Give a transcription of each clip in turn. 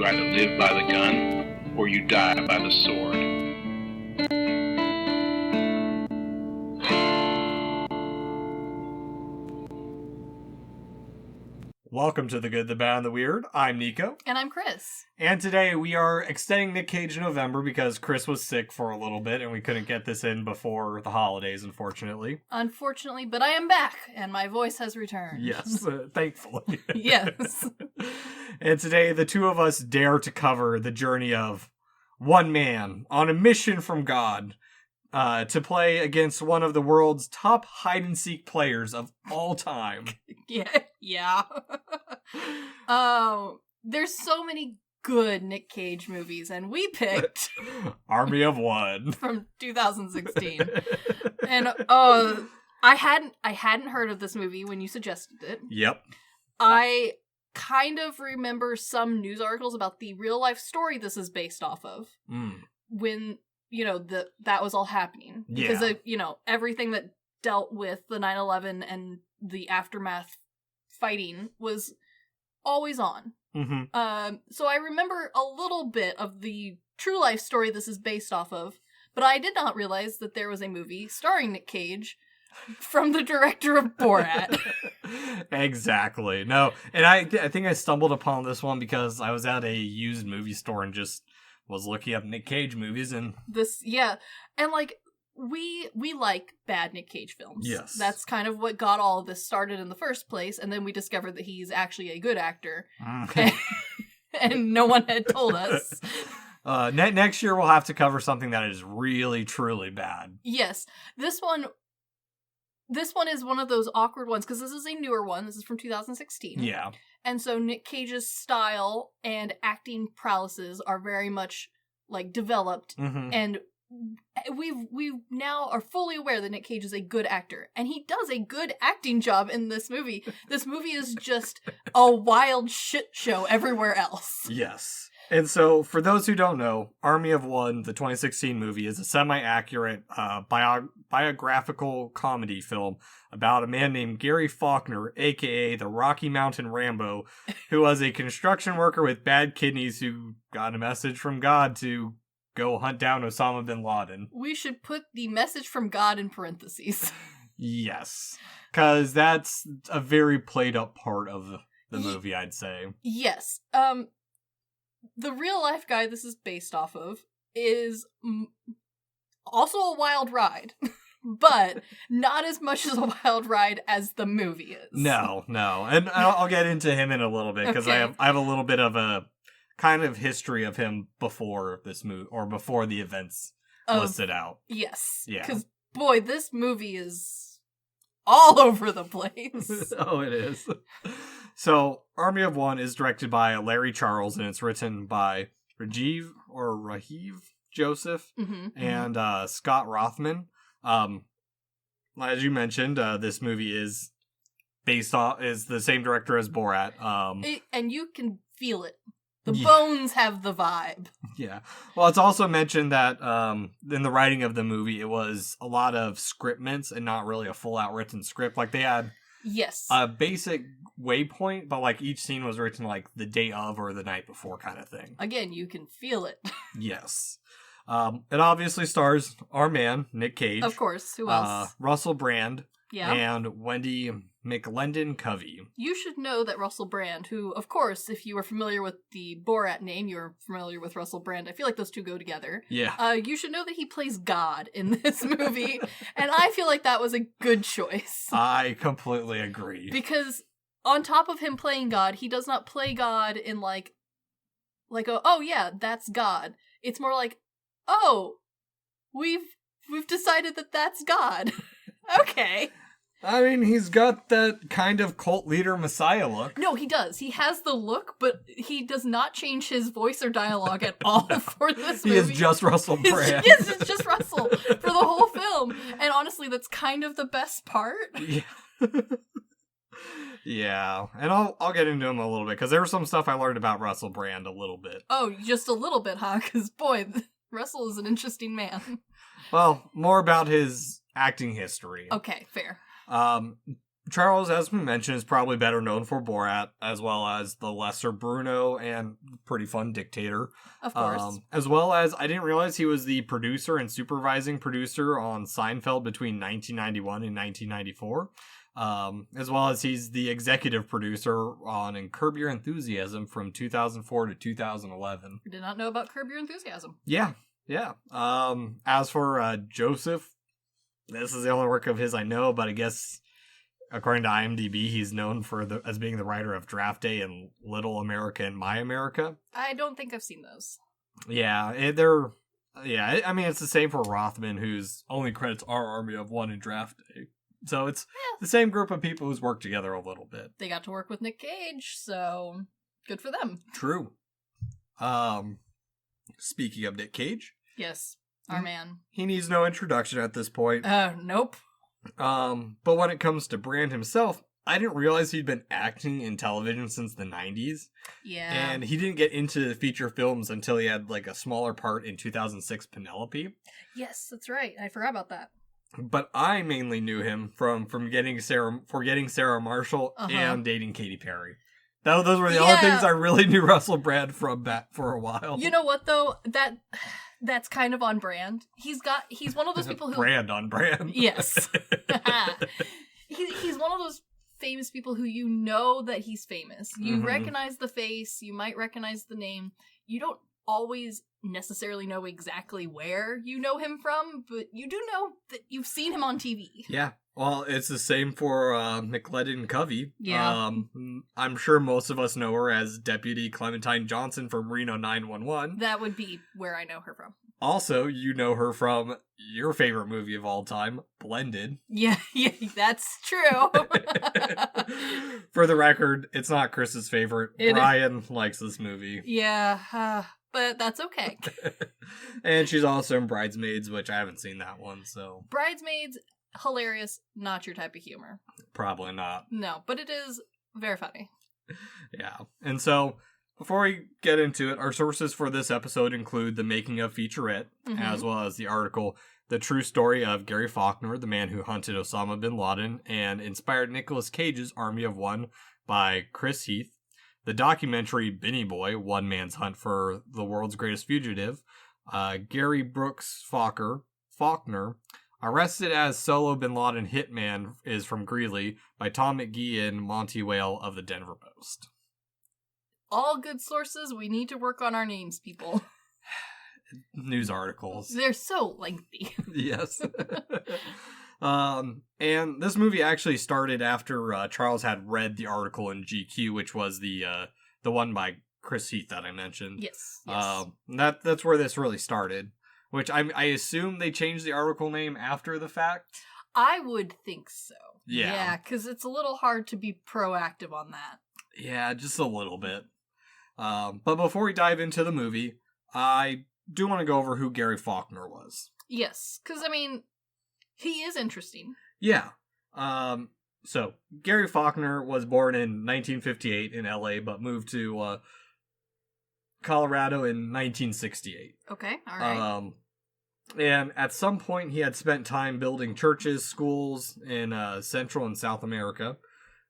either live by the gun or you die by the sword. Welcome to The Good, the Bad, and the Weird. I'm Nico. And I'm Chris. And today we are extending Nic Cage November because Chris was sick for a little bit and we couldn't get this in before the holidays, unfortunately. Unfortunately, but I am back and my voice has returned. Yes, thankfully. Yes. And today the two of us dare to cover the journey of one man on a mission from God to play against one of the world's top hide-and-seek players of all time. Yeah. There's so many good Nic Cage movies, and we picked Army of One from 2016. And I hadn't heard of this movie when you suggested it. Yep. I kind of remember some news articles about the real life story this is based off of. When that was all happening. Because of, everything that dealt with the 9/11 and the aftermath fighting was always on. Mm-hmm. So I remember a little bit of the true life story this is based off of, but I did not realize that there was a movie starring Nic Cage from the director of Borat. Exactly. No, and I think I stumbled upon this one because I was at a used movie store and just was looking up Nic Cage movies and and like we like bad Nic Cage films. Yes. That's kind of what got all of this started in the first place, and then we discovered that he's actually a good actor. And no one had told us. Next year we'll have to cover something that is really, truly bad. Yes. This one is one of those awkward ones, because this is a newer one. This is from 2016. Yeah. And so Nic Cage's style and acting prowesses are very much, like, developed. Mm-hmm. And we now are fully aware that Nic Cage is a good actor. And he does a good acting job in this movie. This movie is just a wild shit show everywhere else. Yes. And so, for those who don't know, Army of One, the 2016 movie, is a semi-accurate biographical comedy film about a man named Gary Faulkner, a.k.a. the Rocky Mountain Rambo, who was a construction worker with bad kidneys who got a message from God to go hunt down Osama bin Laden. We should put the message from God in parentheses. Yes. Because that's a very played-up part of the movie, I'd say. Yes. The real life guy this is based off of is also a wild ride, but not as much as a wild ride as the movie is. No. And I'll get into him in a little bit, because Okay. I have a little bit of a kind of history of him before this movie, or before the events listed out. Yes. Yeah. Because, boy, this movie is all over the place. Oh, it is. So, Army of One is directed by Larry Charles, and it's written by Rajiv Joseph and Scott Rothman. As you mentioned, this movie is is the same director as Borat. And you can feel it. The bones have the vibe. Yeah. Well, it's also mentioned that in the writing of the movie, it was a lot of scriptments and not really a full-out written script. Like, they had a basic waypoint, but like each scene was written like the day of or the night before kind of thing. Again, you can feel it. Yes. It obviously stars our man, Nic Cage. Of course. Who else? Russell Brand. Yeah. And Wendy McLendon Covey. You should know that Russell Brand, who, of course, if you are familiar with the Borat name, you're familiar with Russell Brand. I feel like those two go together. Yeah. You should know that he plays God in this movie, and I feel like that was a good choice. I completely agree. Because on top of him playing God, he does not play God in like oh yeah, that's God. It's more like, oh, we've decided that that's God. Okay. I mean, he's got that kind of cult leader messiah look. No, he does. He has the look, but he does not change his voice or dialogue at all for this movie. He is just Russell Brand. Yes, it's just Russell for the whole film. And honestly, that's kind of the best part. Yeah. Yeah, and I'll get into him a little bit, because there was some stuff I learned about Russell Brand a little bit. Oh, just a little bit, huh? Because, boy, Russell is an interesting man. Well, more about his acting history. Okay, fair. Charles, as we mentioned, is probably better known for Borat, as well as The Lesser Bruno and Pretty Fun Dictator. Of course. As well as, I didn't realize he was the producer and supervising producer on Seinfeld between 1991 and 1994. As well as he's the executive producer on Curb Your Enthusiasm from 2004 to 2011. I did not know about Curb Your Enthusiasm. Yeah. As for Joseph, this is the only work of his I know, but I guess according to IMDb, he's known as being the writer of Draft Day and Little America and My America. I don't think I've seen those. Yeah, I mean, it's the same for Rothman, whose only credits are Army of One and Draft Day. So it's the same group of people who's worked together a little bit. They got to work with Nic Cage, so good for them. True. Speaking of Nic Cage. Yes, our man. He needs no introduction at this point. Nope. But when it comes to Brand himself, I didn't realize he'd been acting in television since the 90s. Yeah. And he didn't get into feature films until he had like a smaller part in 2006 Penelope. Yes, that's right. I forgot about that. But I mainly knew him from getting Sarah Marshall and dating Katy Perry. Those were the only things I really knew Russell Brand from back for a while. You know what though? That's kind of on brand. He's one of those people who brand on brand. Yes. He's one of those famous people who you know that he's famous. You recognize the face, you might recognize the name. You don't always necessarily know exactly where you know him from, but you do know that you've seen him on TV. Yeah. Well, it's the same for McLendon Covey. Yeah. I'm sure most of us know her as Deputy Clementine Johnson from Reno 911. That would be where I know her from. Also, you know her from your favorite movie of all time, Blended. Yeah, that's true. For the record, it's not Chris's favorite. Brian likes this movie. Yeah, but that's okay. And she's also in Bridesmaids, which I haven't seen that one, so. Bridesmaids, hilarious, not your type of humor. Probably not. No, but it is very funny. Yeah. And so, before we get into it, our sources for this episode include the making of featurette, as well as the article, The True Story of Gary Faulkner, the man who hunted Osama bin Laden and inspired Nicolas Cage's Army of One by Chris Heath, the documentary Benny Boy, One Man's Hunt for the World's Greatest Fugitive, Gary Brooks Faulkner, Arrested as Solo Bin Laden Hitman is from Greeley by Tom McGee and Monty Whale of the Denver Post. All good sources. We need to work on our names, people. News articles. They're so lengthy. Yes. And this movie actually started after Charles had read the article in GQ, which was the one by Chris Heath that I mentioned. Yes. That's where this really started. Which I assume they changed the article name after the fact. I would think so. Yeah, because it's a little hard to be proactive on that. Yeah, just a little bit. But before we dive into the movie, I do want to go over who Gary Faulkner was. Yes, because, I mean, he is interesting. Yeah. So, Gary Faulkner was born in 1958 in LA, but moved to Colorado in 1968. Okay, all right. And at some point, he had spent time building churches, schools in Central and South America.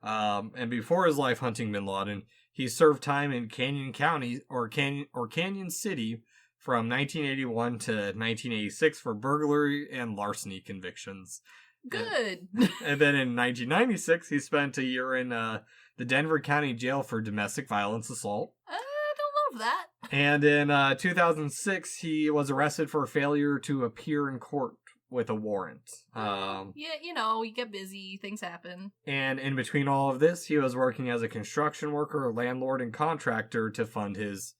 And before his life hunting bin Laden, he served time in Canyon County or Canyon City from 1981 to 1986 for burglary and larceny convictions. Good. And then in 1996, he spent a year in the Denver County Jail for domestic violence assault. I don't love that. And in 2006, he was arrested for failure to appear in court with a warrant. Yeah, you get busy, things happen. And in between all of this, he was working as a construction worker, landlord, and contractor to fund his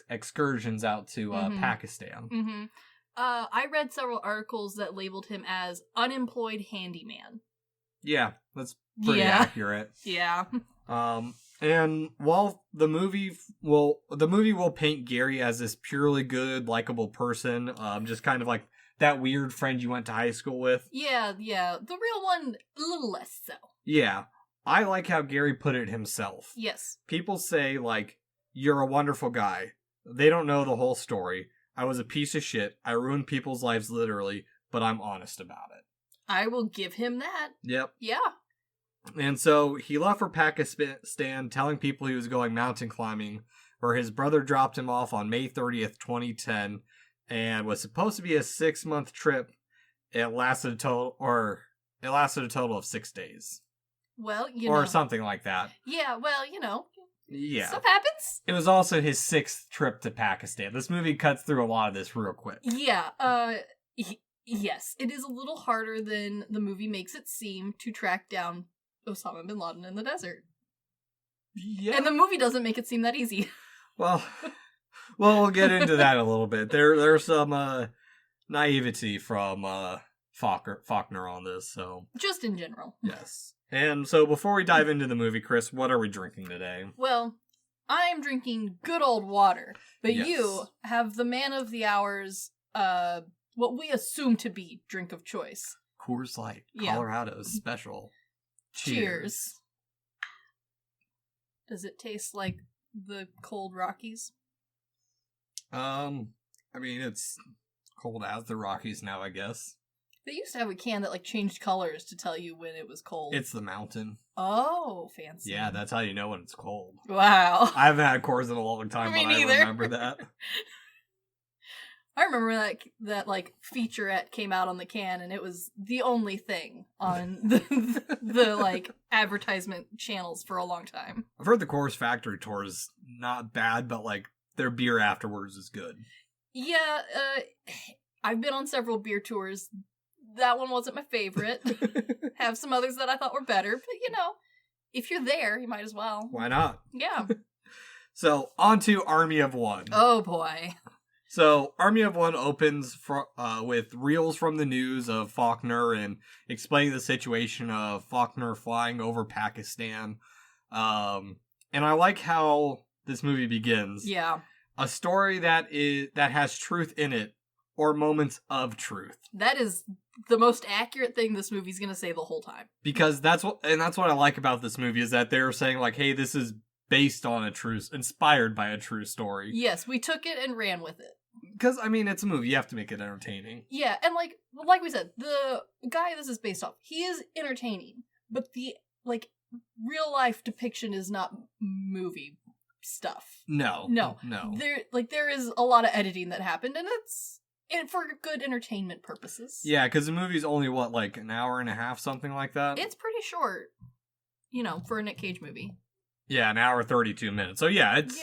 excursions out to Pakistan. Mm-hmm. I read several articles that labeled him as unemployed handyman. Yeah, that's pretty accurate. Yeah. And while the movie will paint Gary as this purely good, likable person, just kind of like that weird friend you went to high school with. Yeah. The real one, a little less so. Yeah. I like how Gary put it himself. Yes. People say, like, you're a wonderful guy. They don't know the whole story. I was a piece of shit. I ruined people's lives literally, but I'm honest about it. I will give him that. Yep. Yeah. And so he left for Pakistan, telling people he was going mountain climbing, where his brother dropped him off on May 30th, 2010, and was supposed to be a 6-month trip. It lasted a total of 6 days. Well, or something like that. Yeah, well, Yeah. Stuff happens. It was also his 6th trip to Pakistan. This movie cuts through a lot of this real quick. Yeah, yes. It is a little harder than the movie makes it seem to track down Osama bin Laden in the desert. Yeah. And the movie doesn't make it seem that easy. Well, we'll get into that a little bit. There's some naivety from Faulkner on this, so... Just in general. Yes. And so before we dive into the movie, Chris, what are we drinking today? Well, I'm drinking good old water, but Yes. you have the man of the hour's, what we assume to be drink of choice. Coors Light, Yeah. Colorado's special. Cheers. Does it taste like the cold Rockies? I mean, it's cold as the Rockies now, I guess. They used to have a can that changed colors to tell you when it was cold. It's the mountain. Oh, fancy. Yeah, that's how you know when it's cold. Wow. I haven't had Coors in a long time, Me but neither. I remember that. I remember that featurette came out on the can, and it was the only thing on the advertisement channels for a long time. I've heard the Coors factory tour is not bad, but their beer afterwards is good. Yeah, I've been on several beer tours. That one wasn't my favorite. Have some others that I thought were better, but if you're there, you might as well. Why not? Yeah. So, on to Army of One. Oh boy. So, Army of One opens with reels from the news of Faulkner and explaining the situation of Faulkner flying over Pakistan. And I like how this movie begins. Yeah. A story that has truth in it, or moments of truth. That is the most accurate thing this movie's gonna say the whole time. Because that's what I like about this movie, is that they're saying hey, this is based on inspired by a true story. Yes, we took it and ran with it. Because, I mean, it's a movie, you have to make it entertaining. Yeah, and like we said, the guy this is based off, he is entertaining, but the real life depiction is not movie stuff. No. There is a lot of editing that happened, and it's for good entertainment purposes. Yeah, because the movie's only an hour and a half, something like that. It's pretty short, for a Nic Cage movie. Yeah, an hour 32 minutes. So yeah, it's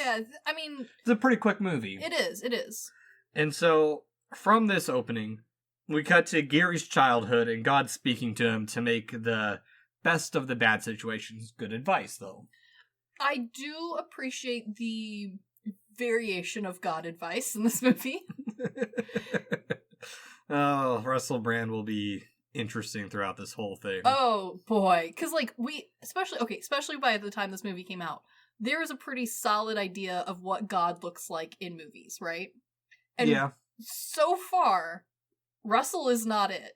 a pretty quick movie. It is. And so from this opening, we cut to Gary's childhood and God speaking to him to make the best of the bad situations. Good advice, though. I do appreciate the variation of God advice in this movie. Oh, Russell Brand will be interesting throughout this whole thing. Oh boy, because especially by the time this movie came out, there is a pretty solid idea of what God looks like in movies, right? And yeah. So far, Russell is not it.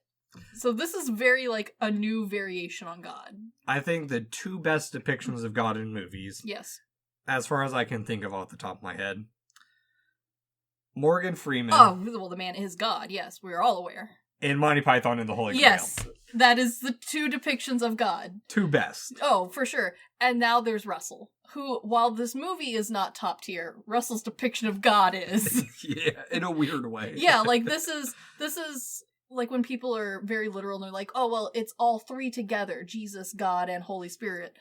So this is very a new variation on God. I think the two best depictions of God in movies. Yes. As far as I can think of off the top of my head. Morgan Freeman. Oh, well, the man is God. Yes, we're all aware. And Monty Python and the Holy Grail. Yes, that is the two depictions of God. Two best. Oh, for sure. And now there's Russell, who, while this movie is not top tier, Russell's depiction of God is. Yeah, in a weird way. Yeah, this is when people are very literal and they're like, oh, well, it's all three together, Jesus, God, and Holy Spirit.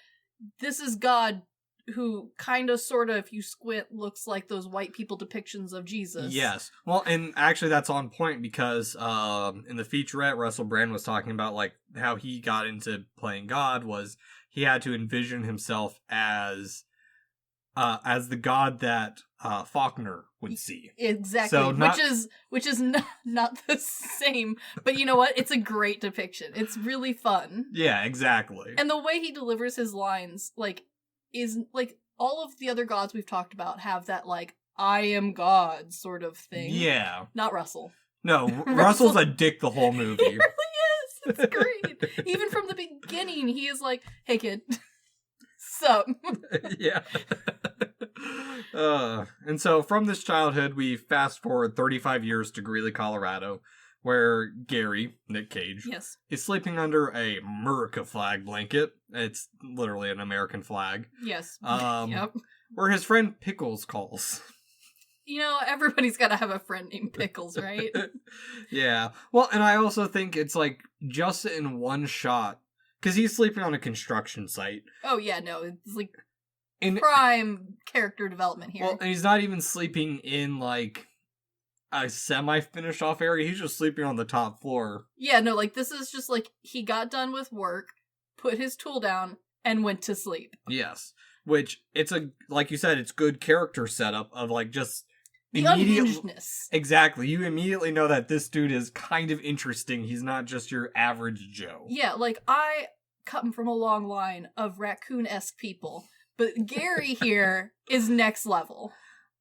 This is God who kind of, sort of, if you squint, looks like those white people depictions of Jesus. Yes. Well, and actually that's on point because in the featurette, Russell Brand was talking about how he got into playing God was he had to envision himself as the God that Faulkner would see. Exactly. So which is not the same, but you know what? It's a great depiction. It's really fun. Yeah, exactly. And the way he delivers his lines, is all of the other gods we've talked about have that I am God sort of thing. Yeah. Not Russell. No, Russell's a dick the whole movie. He really is. It's great. Even from the beginning, he is hey kid, sup? Yeah. And so from this childhood, we fast forward 35 years to Greeley, Colorado, where Gary, Nic Cage, yes, is sleeping under a America flag blanket. It's literally an American flag. Yes. Yep. Where his friend Pickles calls. You know, everybody's got to have a friend named Pickles, right? Yeah. Well, and I also think it's like just in one shot, because he's sleeping on a construction site. Oh, yeah, no, it's like prime character development here. Well, and he's not even sleeping in like a semi-finished off area. He's just sleeping on the top floor. Yeah, no, like this is just like he got done with work, put his tool down, and went to sleep. Yes. Which, it's like you said, it's good character setup of like just the unhingedness. Exactly. You immediately know that this dude is kind of interesting. He's not just your average Joe. Yeah, like I come from a long line of raccoon-esque people, but Gary here is next level.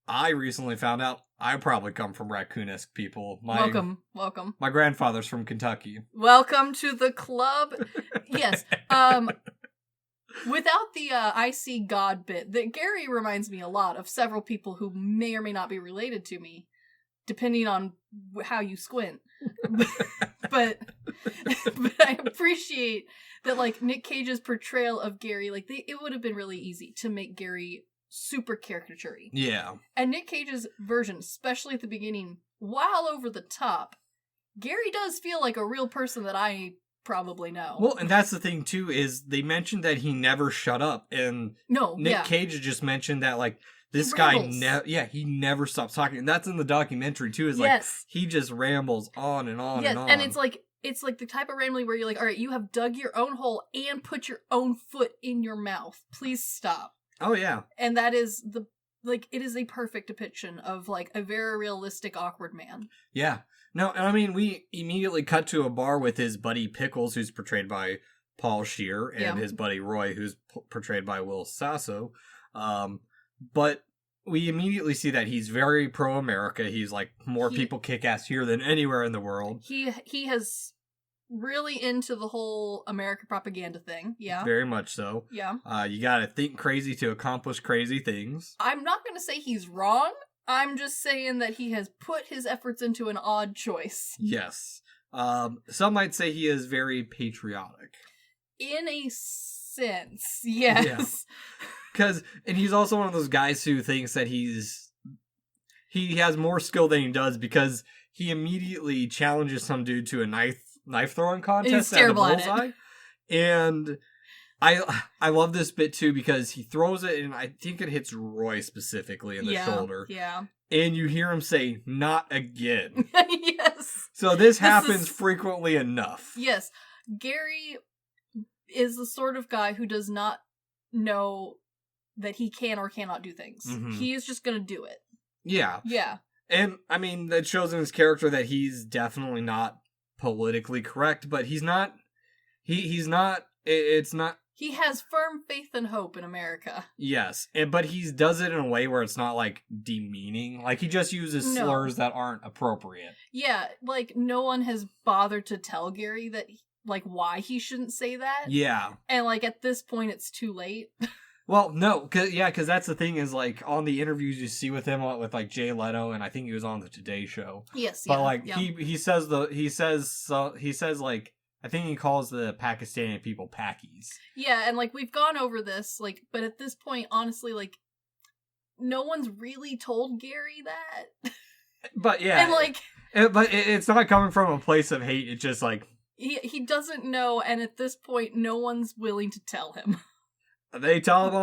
I recently found out I probably come from raccoon-esque people. Welcome. My grandfather's from Kentucky. Welcome to the club. Yes. Without the I see God bit, that Gary reminds me a lot of several people who may or may not be related to me, depending on how you squint. but I appreciate that, like, Nic Cage's portrayal of Gary, like, it would have been really easy to make Gary super caricature-y. Yeah. And Nic Cage's version, especially at the beginning, while over the top, Gary does feel like a real person that I probably know. Well, and that's the thing too, is they mentioned that he never shut up, and Nic Cage just mentioned that like this guy he never stops talking, and that's in the documentary too, is like he just rambles on and on and on. And it's like the type of rambling where you're like, all right, you have dug your own hole and put your own foot in your mouth. Please stop. Oh yeah. And that is it is a perfect depiction of like a very realistic awkward man. Yeah. No, I mean, we immediately cut to a bar with his buddy Pickles, who's portrayed by Paul Scheer, and his buddy Roy, who's portrayed by Will Sasso. But we immediately see that he's very pro-America. He's like, more people kick ass here than anywhere in the world. He has really into the whole America propaganda thing. Yeah. Very much so. Yeah. You gotta think crazy to accomplish crazy things. I'm not gonna say he's wrong. I'm just saying that he has put his efforts into an odd choice. Yes. Some might say he is very patriotic. In a sense, yes. And he's also one of those guys who thinks that he has more skill than he does, because he immediately challenges some dude to a knife throwing contest at the bullseye. And I love this bit too, because he throws it and I think it hits Roy specifically in the shoulder. Yeah. And you hear him say, "Not again." Yes. So this happens frequently enough. Yes. Gary is the sort of guy who does not know that he can or cannot do things. Mm-hmm. He is just going to do it. Yeah. Yeah. And I mean, that shows in his character that he's definitely not politically correct, but he's not, it's not. He has firm faith and hope in America. Yes, but he does it in a way where it's not, like, demeaning. Like, he just uses slurs that aren't appropriate. Yeah, like, no one has bothered to tell Gary that, like, why he shouldn't say that. Yeah. And, like, at this point, it's too late. Well, no, because that's the thing is, like, on the interviews you see with him, with, like, Jay Leno, and I think he was on the Today Show. Yes, but, like, he says, like, I think he calls the Pakistani people Pakis. Yeah, and, like, we've gone over this, like, but at this point, honestly, like, no one's really told Gary that. But, yeah. And, like... But it's not coming from a place of hate, it's just, like... He doesn't know, and at this point, no one's willing to tell him. They tell him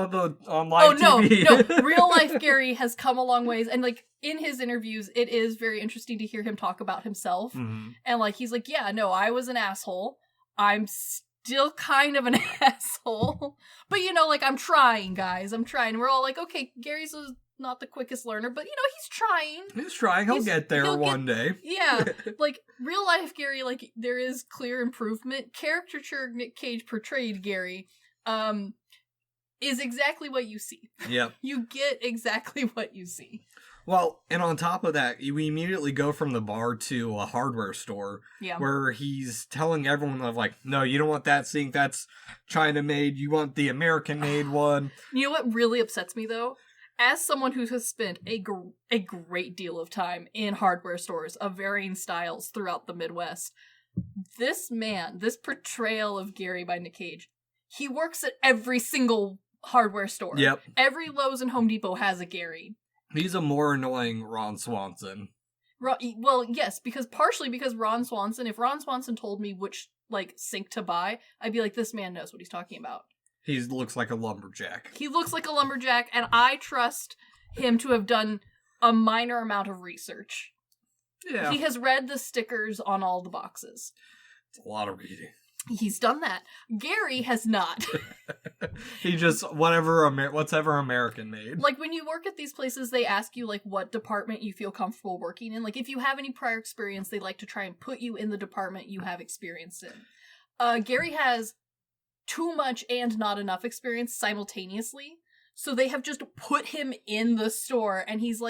on live TV. No, real life Gary has come a long ways, and, like, in his interviews, it is very interesting to hear him talk about himself. Mm-hmm. And, like, he's like, yeah, no, I was an asshole. I'm still kind of an asshole. But, you know, like, I'm trying, guys. I'm trying. And we're all like, okay, Gary's not the quickest learner, but, you know, he's trying. He's trying. He'll get there one day. Yeah. Like, real life Gary, like, there is clear improvement. Caricature Nic Cage portrayed Gary, is exactly what you see. Yep. You get exactly what you see. Well, and on top of that, we immediately go from the bar to a hardware store where he's telling everyone of like, no, you don't want that sink. That's China-made. You want the American-made one. You know what really upsets me, though? as someone who has spent a great deal of time in hardware stores of varying styles throughout the Midwest, this portrayal of Gary by Nic Cage, he works at every single hardware store. Yep. Every Lowe's and Home Depot has a Gary. He's a more annoying Ron Swanson. Well, yes, partially because Ron Swanson, if Ron Swanson told me which, sink to buy, I'd be like, this man knows what he's talking about. He looks like a lumberjack. He looks like a lumberjack, and I trust him to have done a minor amount of research. Yeah. He has read the stickers on all the boxes. It's a lot of reading. He's done that. Gary has not. He just, whatever American made. When you work at these places, they ask you, what department you feel comfortable working in. If you have any prior experience, they like to try and put you in the department you have experience in. Gary has too much and not enough experience simultaneously, so they have just put him in the store, and he's,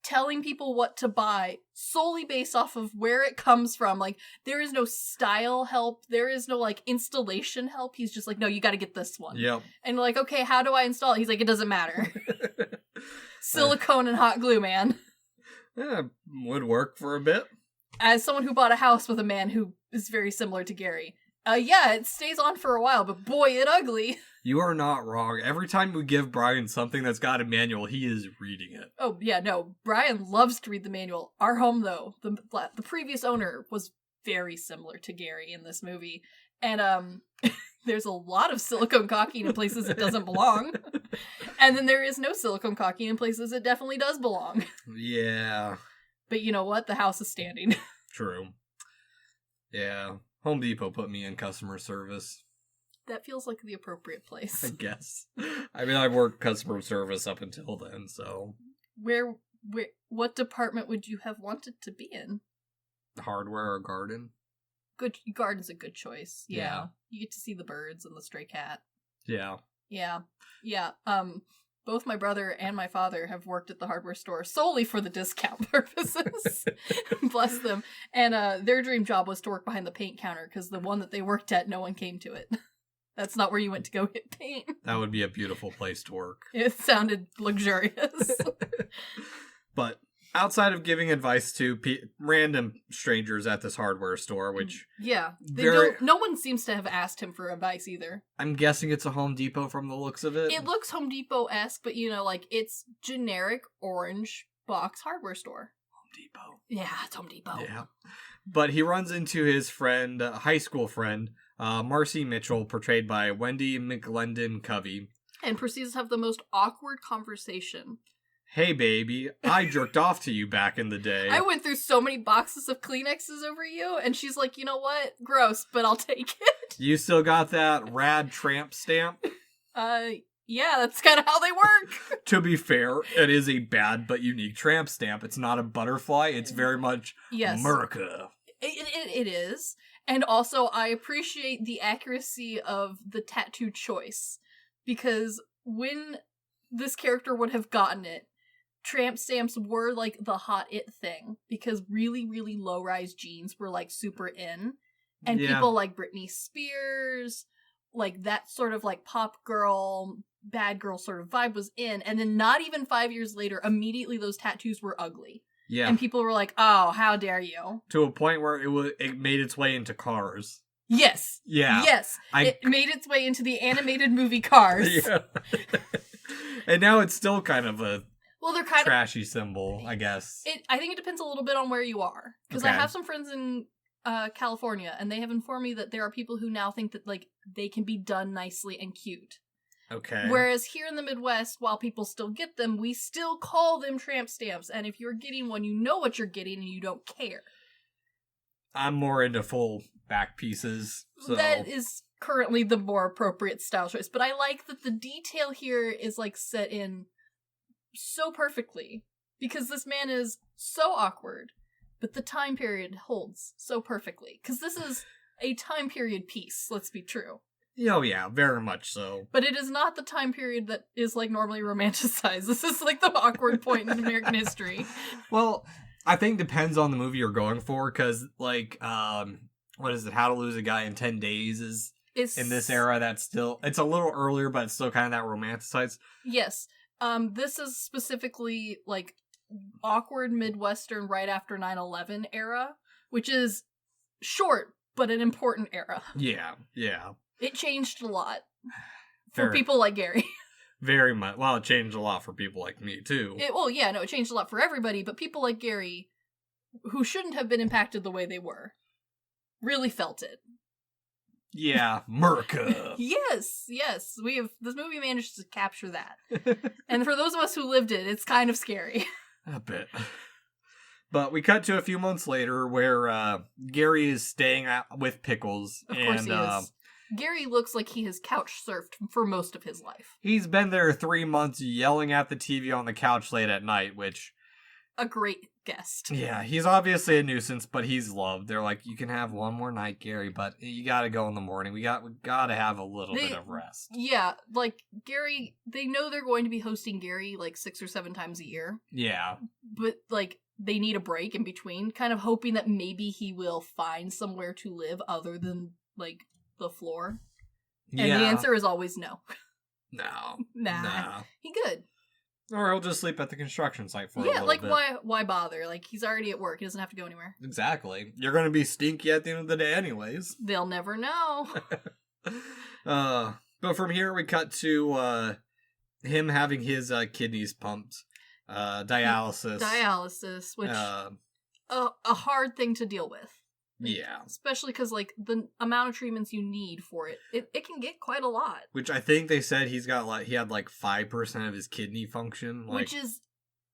telling people what to buy solely based off of where it comes from. There is no style help. There is no, installation help. He's just no, you gotta get this one. Yep. And okay, how do I install it? He's it doesn't matter. Silicone and hot glue, man. Yeah, would work for a bit. As someone who bought a house with a man who is very similar to Gary, it stays on for a while, but boy, it ugly. You are not wrong. Every time we give Brian something that's got a manual, he is reading it. Oh, yeah, no. Brian loves to read the manual. Our home, though, the previous owner was very similar to Gary in this movie. And there's a lot of silicone caulking in places it doesn't belong. And then there is no silicone caulking in places it definitely does belong. Yeah. But you know what? The house is standing. True. Yeah. Home Depot put me in customer service. That feels like the appropriate place. I guess. I mean, I worked customer service up until then, so. What department would you have wanted to be in? Hardware or garden? Garden's a good choice. Yeah. You get to see the birds and the stray cat. Yeah. Yeah. Yeah. Both my brother and my father have worked at the hardware store solely for the discount purposes. Bless them. And their dream job was to work behind the paint counter, because the one that they worked at, no one came to it. That's not where you went to go get paint. That would be a beautiful place to work. It sounded luxurious. But outside of giving advice to random strangers at this hardware store, which... Yeah. No one seems to have asked him for advice either. I'm guessing it's a Home Depot from the looks of it. It looks Home Depot-esque, but it's generic orange box hardware store. Home Depot. Yeah, it's Home Depot. Yeah. But he runs into his friend, high school friend, Marcy Mitchell, portrayed by Wendy McLendon Covey. And proceeds to have the most awkward conversation. Hey, baby, I jerked off to you back in the day. I went through so many boxes of Kleenexes over you, and she's like, you know what? Gross, but I'll take it. You still got that rad tramp stamp? Yeah, that's kind of how they work. To be fair, it is a bad but unique tramp stamp. It's not a butterfly. It's very much America. It is. And also, I appreciate the accuracy of the tattoo choice. Because when this character would have gotten it, tramp stamps were the hot it thing. Because really, really low-rise jeans were super in. And people like Britney Spears, that sort of pop girl, bad girl sort of vibe was in. And then not even 5 years later, immediately those tattoos were ugly. Yeah. And people were like, oh, how dare you? To a point where it made its way into Cars. Yes. Yeah. Yes. It made its way into the animated movie Cars. Yeah. And now it's still kind of a they're kind trashy symbol, I guess. I think it depends a little bit on where you are. Because I have some friends in California, and they have informed me that there are people who now think that they can be done nicely and cute. Okay. Whereas here in the Midwest, while people still get them, we still call them tramp stamps. And if you're getting one, you know what you're getting and you don't care. I'm more into full back pieces. So. That is currently the more appropriate style choice. But I like that the detail here is set in so perfectly. Because this man is so awkward. But the time period holds so perfectly. Because this is a time period piece, let's be true. Oh yeah, very much so. But it is not the time period that is normally romanticized. This is the awkward point in American history. Well, I think depends on the movie you're going for, because what is it? How to Lose a Guy in 10 Days is in this era. That's still, it's a little earlier, but it's still kind of that romanticized. Yes. This is specifically, like, awkward Midwestern right after 9/11 era, which is short, but an important era. Yeah. It changed a lot for people like Gary. Very much. Well, it changed a lot for people like me, too. It changed a lot for everybody, but people like Gary, who shouldn't have been impacted the way they were, really felt it. Yeah, America. Yes. This movie managed to capture that. And for those of us who lived it, it's kind of scary. A bit. But we cut to a few months later where Gary is staying with Pickles. Of course he is. Gary looks like he has couch surfed for most of his life. He's been there 3 months yelling at the TV on the couch late at night, which... A great guest. Yeah, he's obviously a nuisance, but he's loved. They're like, you can have one more night, Gary, but you gotta go in the morning. We gotta have a little bit of rest. Yeah, like, Gary, they know they're going to be hosting Gary, like, 6 or 7 times a year. Yeah. But, like, they need a break in between, kind of hoping that maybe he will find somewhere to live other than, like, the floor. And the answer is always no. No. Nah. He good. Or he'll just sleep at the construction site for a little bit. Yeah, like, why bother? Like, he's already at work. He doesn't have to go anywhere. Exactly. You're gonna be stinky at the end of the day anyways. They'll never know. But from here we cut to him having his kidneys pumped. Dialysis. Which a hard thing to deal with. Yeah. Especially because, like, the amount of treatments you need for it can get quite a lot. Which I think they said he had 5% of his kidney function. Which is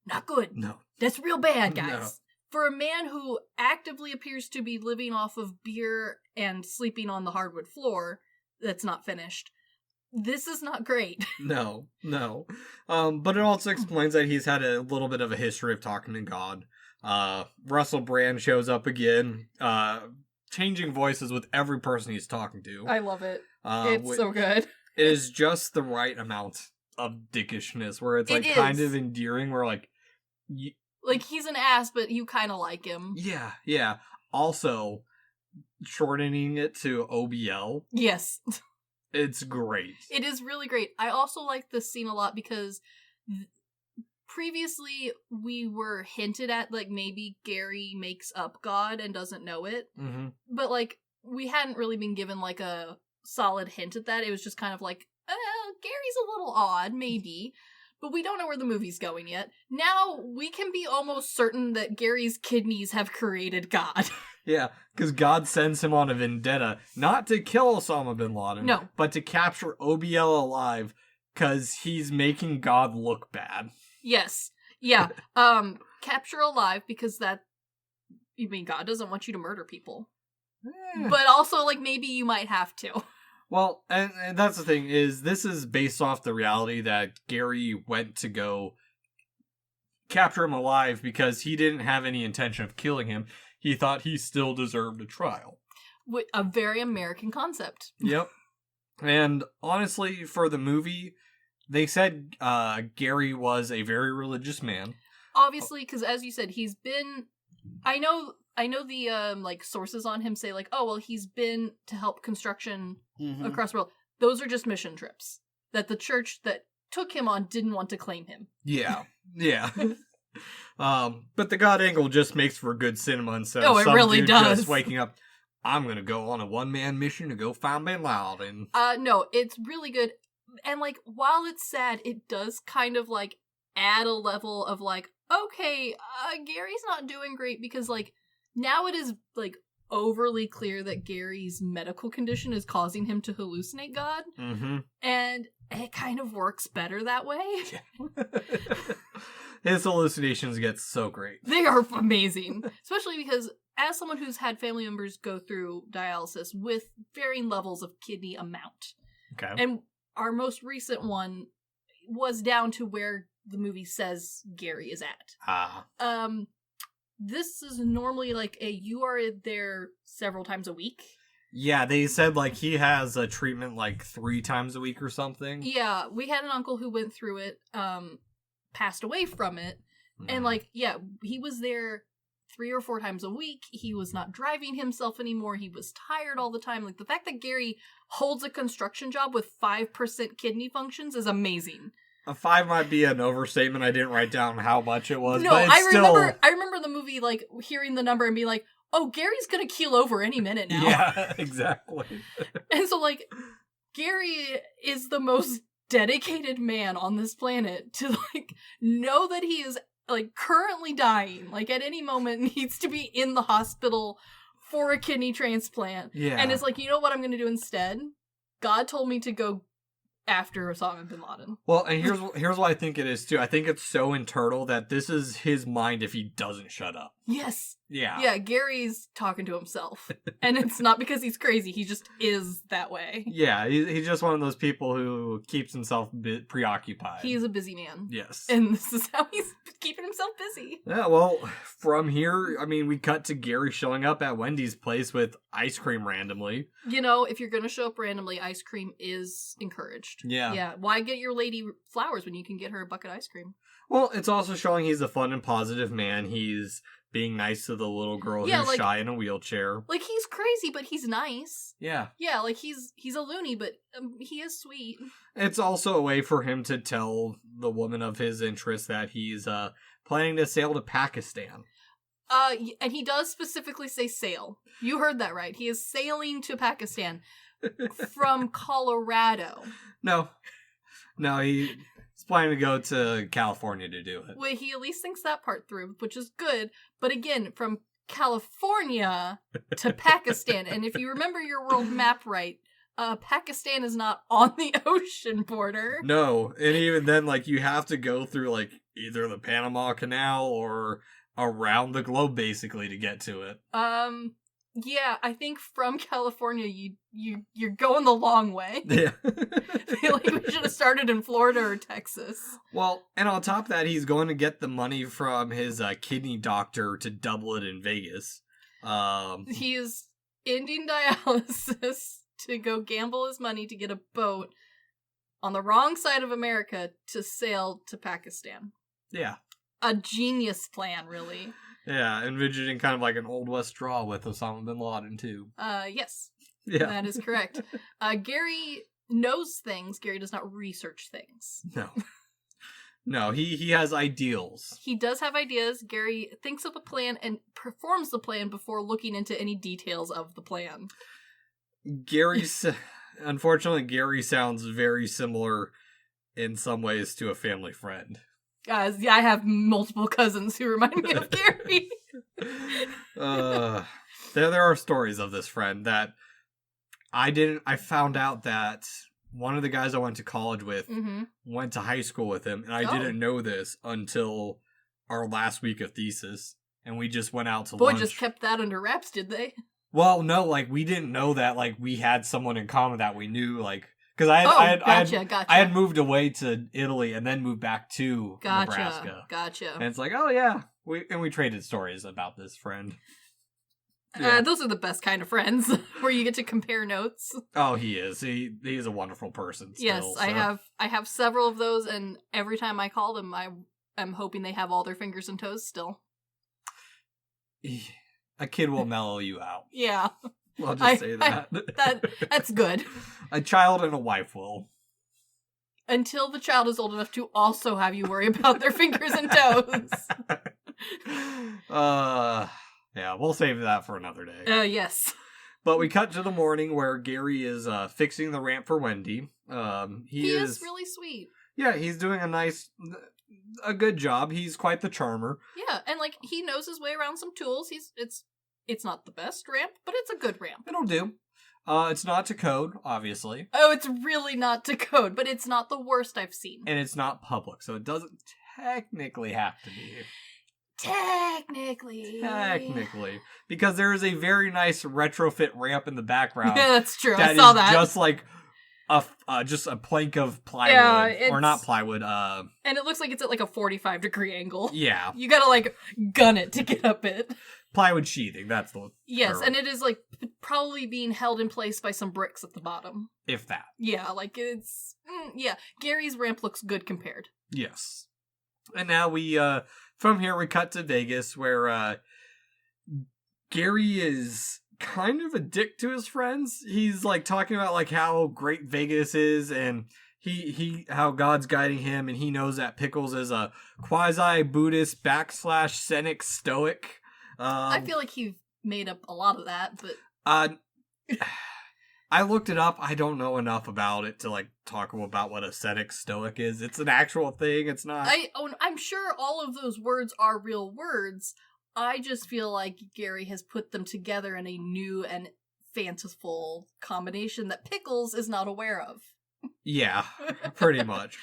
not good. No. That's real bad, guys. No. For a man who actively appears to be living off of beer and sleeping on the hardwood floor that's not finished, this is not great. No. But it also explains that he's had a little bit of a history of talking to God. Russell Brand shows up again, changing voices with every person he's talking to. I love it. It's so good. It is just the right amount of dickishness where it's kind of endearing, where like he's an ass, but you kind of like him. Yeah. Also, shortening it to OBL. Yes. It's great. It is really great. I also like this scene a lot because previously we were hinted at, like, maybe Gary makes up God and doesn't know it. Mm-hmm. But, like, we hadn't really been given, like, a solid hint at that. It was just kind of like, Gary's a little odd, maybe. But we don't know where the movie's going yet. Now, we can be almost certain that Gary's kidneys have created God. Yeah, because God sends him on a vendetta, not to kill Osama bin Laden, no, but to capture OBL alive, because he's making God look bad. Yes. Yeah. Capture alive, because God doesn't want you to murder people. But also, like, maybe you might have to. Well, and that's the thing, is this is based off the reality that Gary went to go capture him alive because he didn't have any intention of killing him. He thought he still deserved a trial. A very American concept. Yep. And honestly, for the movie, they said Gary was a very religious man. Obviously, because as you said, he's been... I know the like sources on him say, like, oh, well, he's been to help construction across the world. Those are just mission trips that the church that took him on didn't want to claim him. Yeah. But the God angle just makes for good cinema instead of some really dude does. Just waking up, I'm gonna go on a one-man mission to go find Bin Laden. No, it's really good. And, like, while it's sad, it does kind of, like, add a level of, like, okay, Gary's not doing great, because, like, now it is, like, overly clear that Gary's medical condition is causing him to hallucinate God. Mm-hmm. And it kind of works better that way. Yeah. His hallucinations get so great. They are amazing. Especially because, as someone who's had family members go through dialysis with varying levels of kidney amount. Okay. And our most recent one was down to where the movie says Gary is at. This is normally like you are there several times a week. Yeah, they said, like, he has a treatment, like, 3 times a week or something. Yeah, we had an uncle who went through it, passed away from it, and, like, yeah, he was there 3 or 4 times a week. He was not driving himself anymore. He was tired all the time. Like, the fact that Gary holds a construction job with 5% kidney functions is amazing. A 5 might be an overstatement. I didn't write down how much it was. No, but it's I remember the movie, like, hearing the number and being like, oh, Gary's gonna keel over any minute now. Yeah, exactly. And so, like, Gary is the most dedicated man on this planet to, like, know that he is, like, currently dying. Like, at any moment needs to be in the hospital for a kidney transplant. Yeah. And it's like, you know what I'm gonna do instead? God told me to go after Osama bin Laden. Well, and here's what I think it is, too. I think it's so internal that this is his mind if he doesn't shut up. Yes. Yeah. Yeah, Gary's talking to himself. And it's not because he's crazy, he just is that way. Yeah, he's just one of those people who keeps himself preoccupied. He's a busy man. Yes. And this is how he's keeping himself busy. Yeah, well, from here, I mean, we cut to Gary showing up at Wendy's place with ice cream randomly. You know, if you're gonna show up randomly, ice cream is encouraged. Yeah. Yeah, why get your lady flowers when you can get her a bucket of ice cream? Well, it's also showing he's a fun and positive man. He's being nice to the little girl who's like, shy in a wheelchair. Like, he's crazy, but he's nice. Yeah. Yeah, like, he's a loony, but he is sweet. It's also a way for him to tell the woman of his interest that he's planning to sail to Pakistan. And he does specifically say sail. You heard that right. He is sailing to Pakistan from Colorado. No, he's planning to go to California to do it. Well, he at least thinks that part through, which is good. But again, from California to Pakistan. And if you remember your world map right, Pakistan is not on the ocean border. No, and even then, like, you have to go through, like, either the Panama Canal or around the globe, basically, to get to it. Yeah, I think from California, you're going the long way. Yeah. I feel like we should have started in Florida or Texas. Well, and on top of that, he's going to get the money from his kidney doctor to double it in Vegas. He is ending dialysis to go gamble his money to get a boat on the wrong side of America to sail to Pakistan. Yeah. A genius plan, really. Yeah, envisioning kind of like an Old West draw with Osama bin Laden, too. Yes. Yeah. That is correct. Gary knows things. Gary does not research things. No, he has ideals. He does have ideas. Gary thinks of a plan and performs the plan before looking into any details of the plan. Unfortunately, Gary sounds very similar in some ways to a family friend. Yeah, I have multiple cousins who remind me of Gary. There are stories of this friend that I found out that one of the guys I went to college with went to high school with him, and I didn't know this until our last week of thesis, and we just went out to lunch. Boy, just kept that under wraps, did they? Well, no, like, we didn't know that, like, we had someone in common that we knew, like, because I had moved away to Italy and then moved back to Nebraska. Gotcha. And it's like, oh yeah, we traded stories about this friend. Yeah. Those are the best kind of friends, where you get to compare notes. Oh, he is. He's a wonderful person. Still, yes, so. I have several of those, and every time I call them, I'm hoping they have all their fingers and toes still. A kid will mellow you out. Yeah. I'll just say that. That's good. A child and a wife will. Until the child is old enough to also have you worry about their fingers and toes. Yeah, we'll save that for another day. Yes. But we cut to the morning where Gary is fixing the ramp for Wendy. He is really sweet. Yeah, he's doing a good job. He's quite the charmer. Yeah, and like he knows his way around some tools. It's not the best ramp, but it's a good ramp. It'll do. It's not to code, obviously. Oh, it's really not to code, but it's not the worst I've seen. And it's not public, so it doesn't technically have to be. Technically. Because there is a very nice retrofit ramp in the background. Yeah, that's true. I saw that. Just like just a plank of plywood. Yeah, or not plywood. And it looks like it's at like a 45-degree angle. Yeah. You gotta like gun it to get up it. Plywood sheathing, that's the Yes, term. And it is like probably being held in place by some bricks at the bottom. If that. Yeah, like it's... yeah, Gary's ramp looks good compared. Yes. And now we, from here we cut to Vegas where Gary is kind of a dick to his friends. He's like talking about like how great Vegas is and how God's guiding him, and he knows that Pickles is a quasi-Buddhist / cynic stoic. I feel like he made up a lot of that, but I looked it up. I don't know enough about it to talk about what a cynic stoic is. It's an actual thing. It's not. I'm sure all of those words are real words. I just feel like Gary has put them together in a new and fanciful combination that Pickles is not aware of. Yeah, pretty much.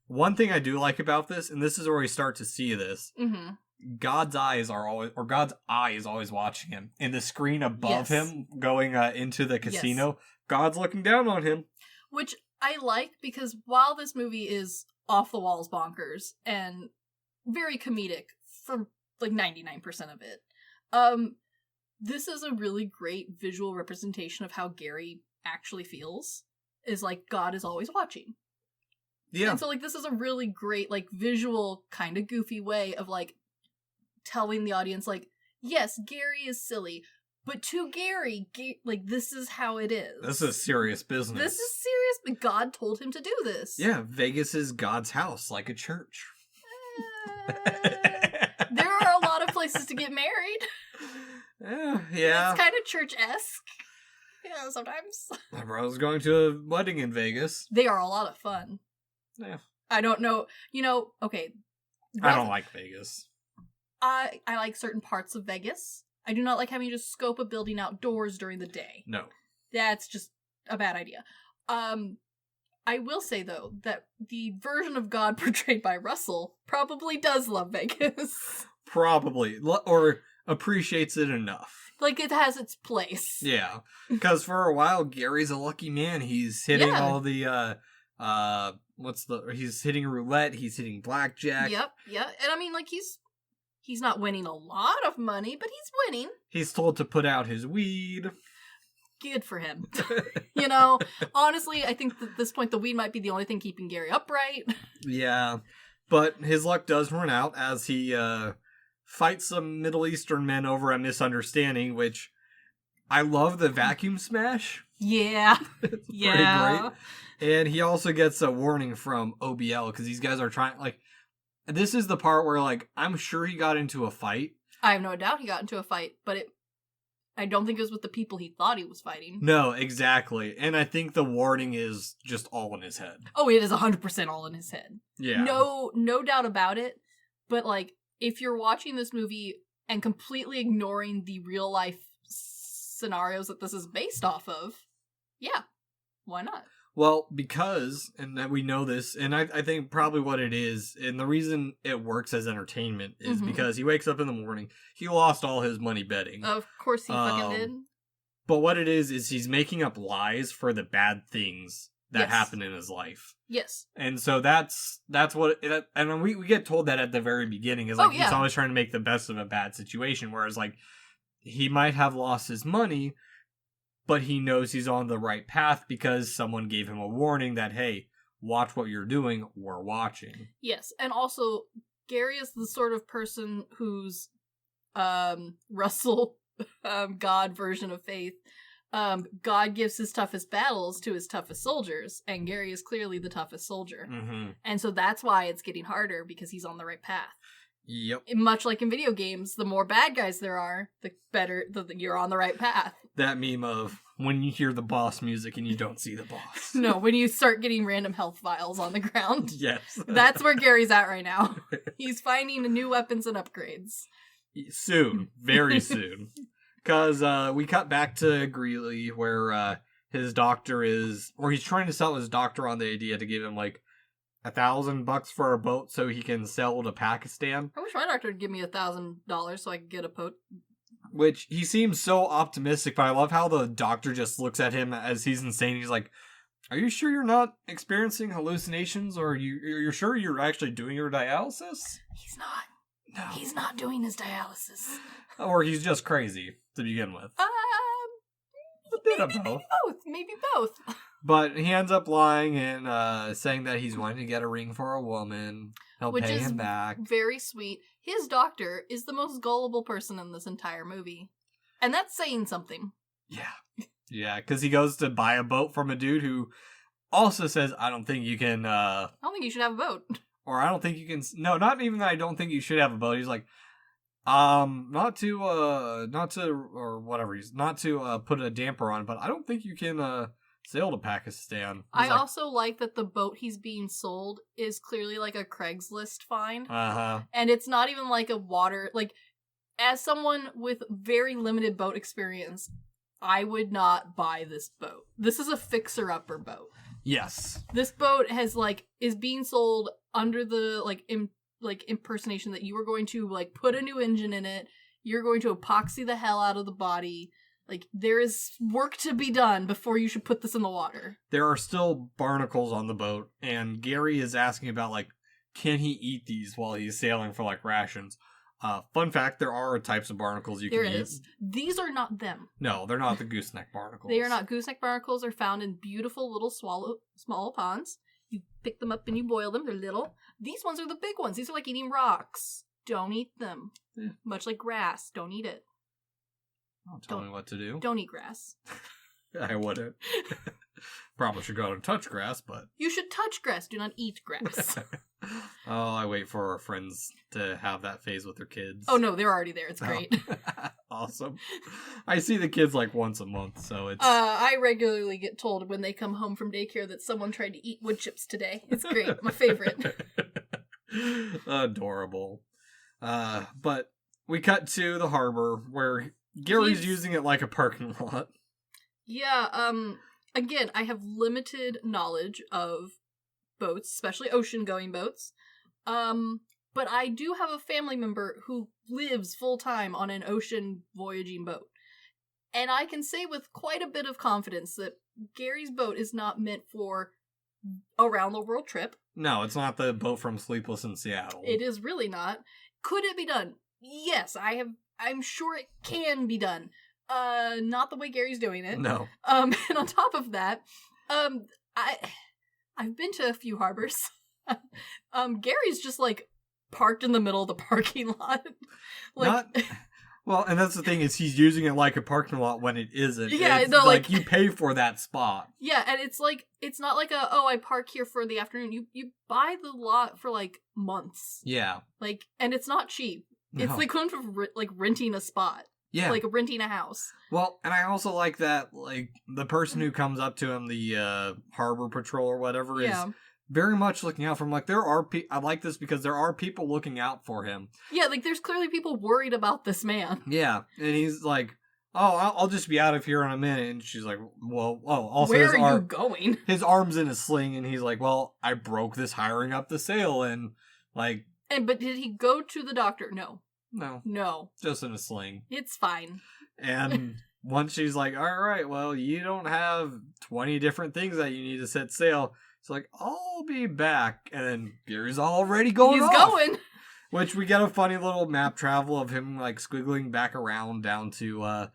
One thing I do like about this, and this is where we start to see this, God's eye is always watching him. In the screen above him, going into the casino, God's looking down on him. Which I like, because while this movie is off the walls bonkers and very comedic for 99% of it, this is a really great visual representation of how Gary actually feels. Is God is always watching. Yeah. And so this is a really great visual kind of goofy way of telling the audience yes, Gary is silly, but to Gary, this is how it is. This is serious business. This is serious, but God told him to do this. Yeah, Vegas is God's house, like a church. There are a lot of places to get married. Yeah. It's kind of church-esque. Sometimes. My brother's going to a wedding in Vegas. They are a lot of fun. Yeah. I don't know. Okay. I don't like Vegas. I like certain parts of Vegas. I do not like having to scope a building outdoors during the day. No. That's just a bad idea. I will say, though, that the version of God portrayed by Russell probably does love Vegas. Probably. Or appreciates it enough. It has its place. Yeah. Because for a while, Gary's a lucky man. He's hitting all the, he's hitting roulette, he's hitting blackjack. Yep. And he's not winning a lot of money, but he's winning. He's told to put out his weed. Good for him. Honestly, I think at this point, the weed might be the only thing keeping Gary upright. Yeah. But his luck does run out as he, fights some Middle Eastern men over a misunderstanding, which I love the vacuum smash. Yeah. It's pretty great. And he also gets a warning from OBL because these guys are trying, this is the part where, I'm sure he got into a fight. I have no doubt he got into a fight, but I don't think it was with the people he thought he was fighting. No, exactly. And I think the warning is just all in his head. Oh, it is 100% all in his head. Yeah. No doubt about it. But, if you're watching this movie and completely ignoring the real life scenarios that this is based off of, yeah, why not? Well, because, and that we know this, and I think probably what it is, and the reason it works as entertainment is because he wakes up in the morning, he lost all his money betting. Of course he fucking did. But what it is he's making up lies for the bad things that happen in his life. Yes. And so that's what, and we get told that at the very beginning, is he's always trying to make the best of a bad situation, whereas he might have lost his money, but he knows he's on the right path because someone gave him a warning that, hey, watch what you're doing, we're watching. Yes, and also, Gary is the sort of person whose Russell God version of faith, God gives his toughest battles to his toughest soldiers, and Gary is clearly the toughest soldier. And so that's why it's getting harder, because he's on the right path. Yep. Much like in video games, the more bad guys there are, the better you're on the right path. That meme of when you hear the boss music and you don't see the boss. No, when you start getting random health vials on the ground. Yes. That's where Gary's at right now. He's finding new weapons and upgrades. Soon. Very soon. Because we cut back to Greeley, where his doctor is, or he's trying to sell his doctor on the idea to give him $1,000 for a boat so he can sell to Pakistan. I wish my doctor would give me $1,000 so I could get a boat. Which he seems so optimistic, but I love how the doctor just looks at him as he's insane. He's like, "Are you sure you're not experiencing hallucinations, or you're sure you're actually doing your dialysis?" He's not. No. He's not doing his dialysis. Or he's just crazy to begin with. A bit of both. Maybe both. But he ends up lying and saying that he's wanting to get a ring for a woman. He'll pay him back. Very sweet. His doctor is the most gullible person in this entire movie. And that's saying something. Yeah. Yeah, because he goes to buy a boat from a dude who also says, I don't think you can, I don't think you should have a boat. Or I don't think you can, no, not even that I don't think you should have a boat. He's like, not to put a damper on, but I don't think you can, sail to Pakistan. I also like that the boat he's being sold is clearly like a Craigslist find. Uh-huh. And it's not even like a water, like, as someone with very limited boat experience, I would not buy this boat. This is a fixer-upper boat. Yes. This boat is being sold under the, impersonation that you are going to, put a new engine in it. You're going to epoxy the hell out of the body. There is work to be done before you should put this in the water. There are still barnacles on the boat, and Gary is asking about, can he eat these while he's sailing for, rations? Fun fact, there are types of barnacles you can eat. There is. These are not them. No, they're not the gooseneck barnacles. They are not. Gooseneck barnacles are found in beautiful little small ponds. You pick them up and you boil them. They're little. These ones are the big ones. These are like eating rocks. Don't eat them. Yeah. Much like grass. Don't eat it. Don't tell me what to do. Don't eat grass. I wouldn't. Probably should go out and touch grass, but... You should touch grass. Do not eat grass. Oh, I wait for our friends to have that phase with their kids. Oh, no, they're already there. It's great. Awesome. I see the kids once a month, so it's... I regularly get told when they come home from daycare that someone tried to eat wood chips today. It's great. My favorite. Adorable. But we cut to the harbor where Gary's using it like a parking lot. Yeah, again, I have limited knowledge of boats, especially ocean-going boats. But I do have a family member who lives full-time on an ocean voyaging boat. And I can say with quite a bit of confidence that Gary's boat is not meant for a round-the-world trip. No, it's not the boat from Sleepless in Seattle. It is really not. Could it be done? Yes, I'm sure it can be done. Not the way Gary's doing it. No. And on top of that, I've been to a few harbors. Gary's just parked in the middle of the parking lot. Well, and that's the thing is he's using it like a parking lot when it isn't. Yeah, it's no, you pay for that spot. Yeah, and it's not I park here for the afternoon. You buy the lot for months. Yeah. And it's not cheap. No. It's equivalent of renting a spot. Yeah. Renting a house. Well, and I also like that, the person who comes up to him, the harbor patrol or whatever, is very much looking out for him. I like this because there are people looking out for him. Yeah, there's clearly people worried about this man. Yeah, and he's like, oh, I'll just be out of here in a minute. And she's like, well, also where are you going? His arm's in a sling, and he's like, well, I broke this hiring up the sail, and but did he go to the doctor? No. No. Just in a sling. It's fine. And once she's like, all right, well, you don't have 20 different things that you need to set sail. It's like, I'll be back. And then Gary's already going off. He's going. Which we get a funny little map travel of him squiggling back around down to,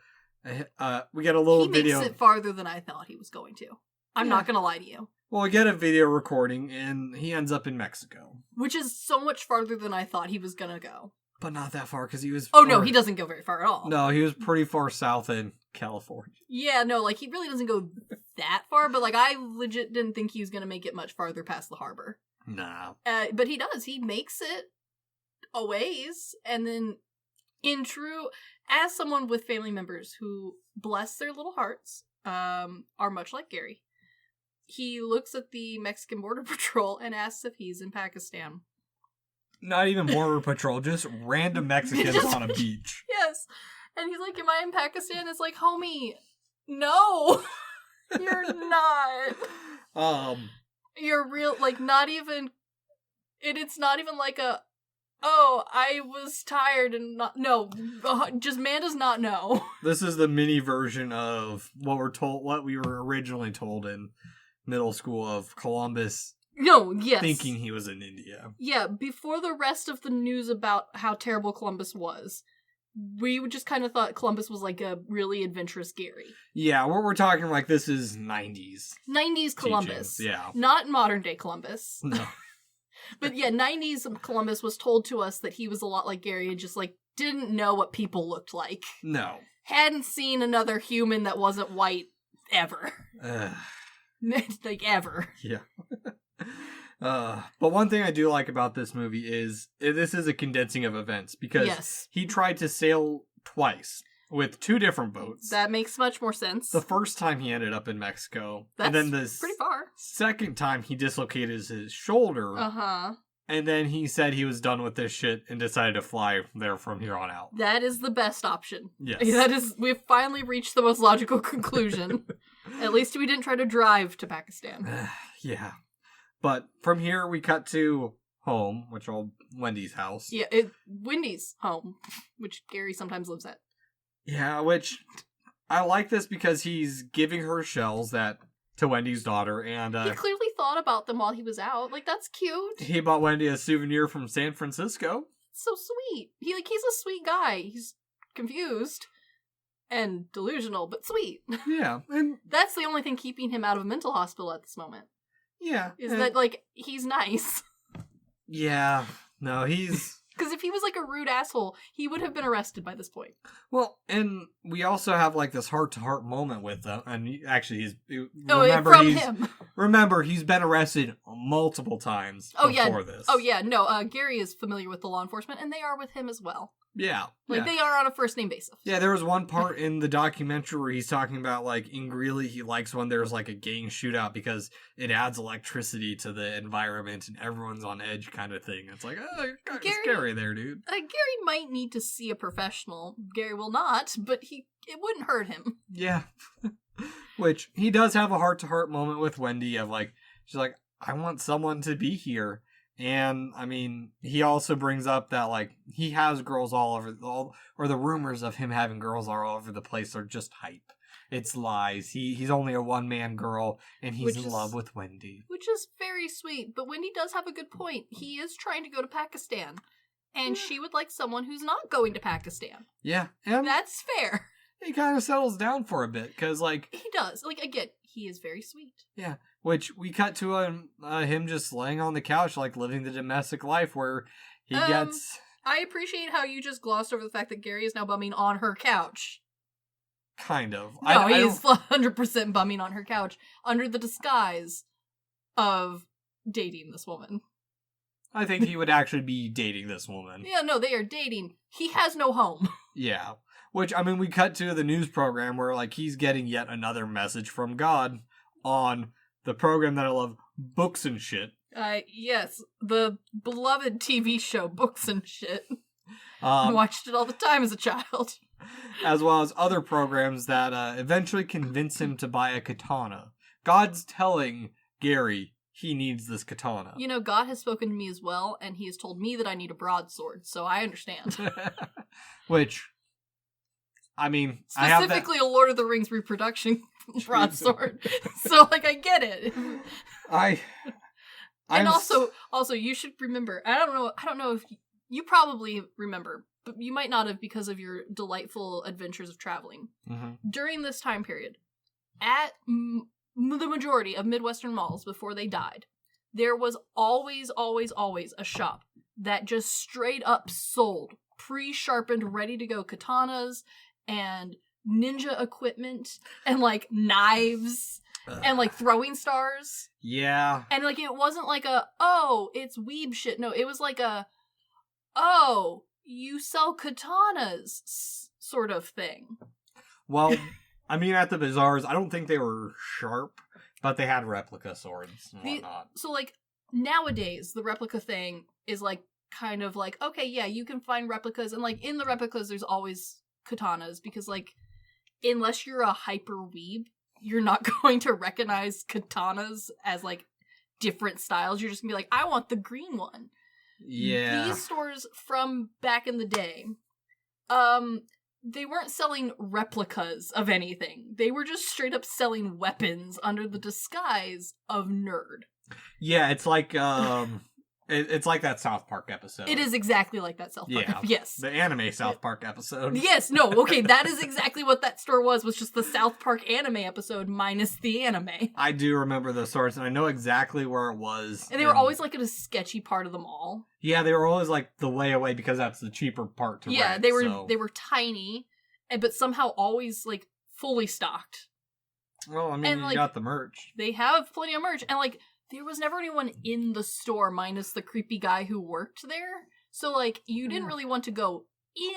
we get a little video. He makes it farther than I thought he was going to. I'm not going to lie to you. Well, we get a video recording and he ends up in Mexico. Which is so much farther than I thought he was going to go. But not that far, because he was... Oh, no, he doesn't go very far at all. No, he was pretty far south in California. Yeah, no, he really doesn't go that far, but, I legit didn't think he was going to make it much farther past the harbor. Nah. But he does. He makes it a ways, and then, as someone with family members who, bless their little hearts, are much like Gary, he looks at the Mexican Border Patrol and asks if he's in Pakistan. Not even Border Patrol, just random Mexicans on a beach. Yes. And he's like, am I in Pakistan? It's like, homie, no, you're not. You're real, not even, it's not even I was tired and not, no, just man does not know. This is the mini version of what we were originally told in middle school of Columbus. No, yes. Thinking he was in India. Yeah, before the rest of the news about how terrible Columbus was, we just kind of thought Columbus was a really adventurous Gary. Yeah, we're talking this is 90s. 90s Columbus. Teachings, yeah. Not modern day Columbus. No. But yeah, 90s Columbus was told to us that he was a lot like Gary and just didn't know what people looked like. No. Hadn't seen another human that wasn't white ever. like, ever. Yeah. But one thing I do like about this movie is this is a condensing of events because he tried to sail twice with 2 different boats. That makes much more sense. The first time he ended up in Mexico. That's and then the pretty far. Second time he dislocated his shoulder. And then he said he was done with this shit and decided to fly there from here on out. That is the best option. Yes. We've finally reached the most logical conclusion. At least we didn't try to drive to Pakistan. Yeah. But from here we cut to home, which is Wendy's house. Yeah, Wendy's home, which Gary sometimes lives at. Yeah, which I like this because he's giving her shells to Wendy's daughter, and he clearly thought about them while he was out. Like, that's cute. He bought Wendy a souvenir from San Francisco. So sweet. He's a sweet guy. He's confused and delusional, but sweet. Yeah, and that's the only thing keeping him out of a mental hospital at this moment. Yeah, is that like he's nice. Yeah, no, he's. Because if he was like a rude asshole, he would have been arrested by this point. Well, and we also have like this heart-to-heart moment with them, and actually remember he's been arrested multiple times before this. Oh yeah, no, Gary is familiar with the law enforcement, and they are with him as well. Yeah. They are on a first name basis. Yeah, there was one part in the documentary where he's talking about, like, in Greeley, he likes when there's, like, a gang shootout because it adds electricity to the environment and everyone's on edge kind of thing. It's like, oh, you're kind of scary there, dude. Gary might need to see a professional. Gary will not, but it wouldn't hurt him. Yeah. Which, he does have a heart-to-heart moment with Wendy of, like, she's like, I want someone to be here. And, I mean, he also brings up that, like, he has girls or the rumors of him having girls all over the place are just hype. It's lies. He's only a one-man girl, and he's in love with Wendy. Which is very sweet, but Wendy does have a good point. He is trying to go to Pakistan, and she would like someone who's not going to Pakistan. Yeah. And that's fair. He kind of settles down for a bit, because, like... He does. Like, again, he is very sweet. Yeah. Which, we cut to him just laying on the couch, like, living the domestic life, where he gets... I appreciate how you just glossed over the fact that Gary is now bumming on her couch. Kind of. No, he's 100% bumming on her couch, under the disguise of dating this woman. I think he would actually be dating this woman. Yeah, no, they are dating. He has no home. Yeah. Which, I mean, we cut to the news program where, like, he's getting yet another message from God on the program that I love, Books and Shit. Yes, the beloved TV show Books and Shit. I watched it all the time as a child. As well as other programs that eventually convince him to buy a katana. God's telling Gary he needs this katana. You know, God has spoken to me as well, and he has told me that I need a broadsword, so I understand. Which... I mean, specifically a Lord of the Rings reproduction broadsword. So, like, I get it. And also, you should remember. I don't know if you probably remember, but you might not have because of your delightful adventures of traveling. Mm-hmm. During this time period, at the majority of Midwestern malls before they died, there was always a shop that just straight up sold pre-sharpened, ready to go katanas and ninja equipment and like knives and like throwing stars. Yeah. And like it wasn't like it's weeb shit. No, it was like you sell katanas sort of thing. Well, I mean, at the bazaars, I don't think they were sharp, but they had replica swords and whatnot. So like nowadays, the replica thing is like kind of like, okay, yeah, you can find replicas, and like in the replicas there's always katanas, because like unless you're a hyper weeb, you're not going to recognize katanas as like different styles. You're just gonna be like, I want the green one. Yeah. These stores from back in the day, they weren't selling replicas of anything. They were just straight up selling weapons under the disguise of nerd. Yeah, it's like it's like that South Park episode. It is exactly like that South Park. Yeah, yes. The anime South Park episode. Yes, no, okay, that is exactly what that store was just the South Park anime episode minus the anime. I do remember those stores, and I know exactly where it was. And they were always like at a sketchy part of the mall. Yeah, they were always like the way away because that's the cheaper part to rent. They were tiny, but somehow always like fully stocked. Well, I mean, you got the merch. They have plenty of merch. And, like, there was never anyone in the store minus the creepy guy who worked there. So, like, you didn't really want to go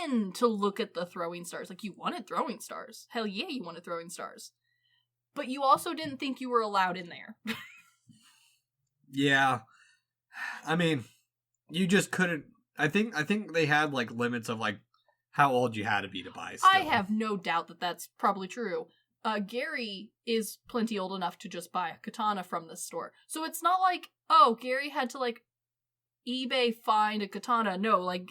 in to look at the throwing stars. Like, you wanted throwing stars. Hell yeah, you wanted throwing stars. But you also didn't think you were allowed in there. Yeah. I mean, you just couldn't... I think they had, like, limits of, like, how old you had to be to buy stuff. I have no doubt that that's probably true. Gary is plenty old enough to just buy a katana from this store. So it's not like, oh, Gary had to, like, eBay find a katana. No, like,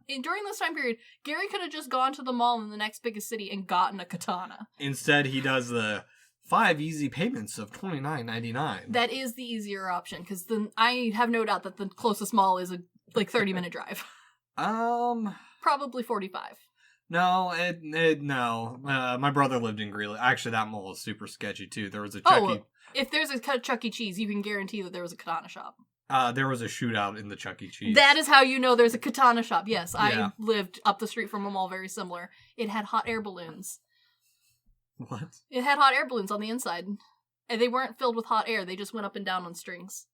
during this time period, Gary could have just gone to the mall in the next biggest city and gotten a katana. Instead, he does the 5 easy payments of $29.99. That is the easier option, because then I have no doubt that the closest mall is a, like, 30-minute drive. Probably 45. No, no. My brother lived in Greeley. Actually, that mall is super sketchy, too. There was a Chuck if there's a Chuck E. Cheese, you can guarantee that there was a katana shop. There was a shootout in the Chuck E. Cheese. That is how you know there's a katana shop. Yes, yeah. I lived up the street from a mall very similar. It had hot air balloons. What? It had hot air balloons on the inside. And they weren't filled with hot air. They just went up and down on strings.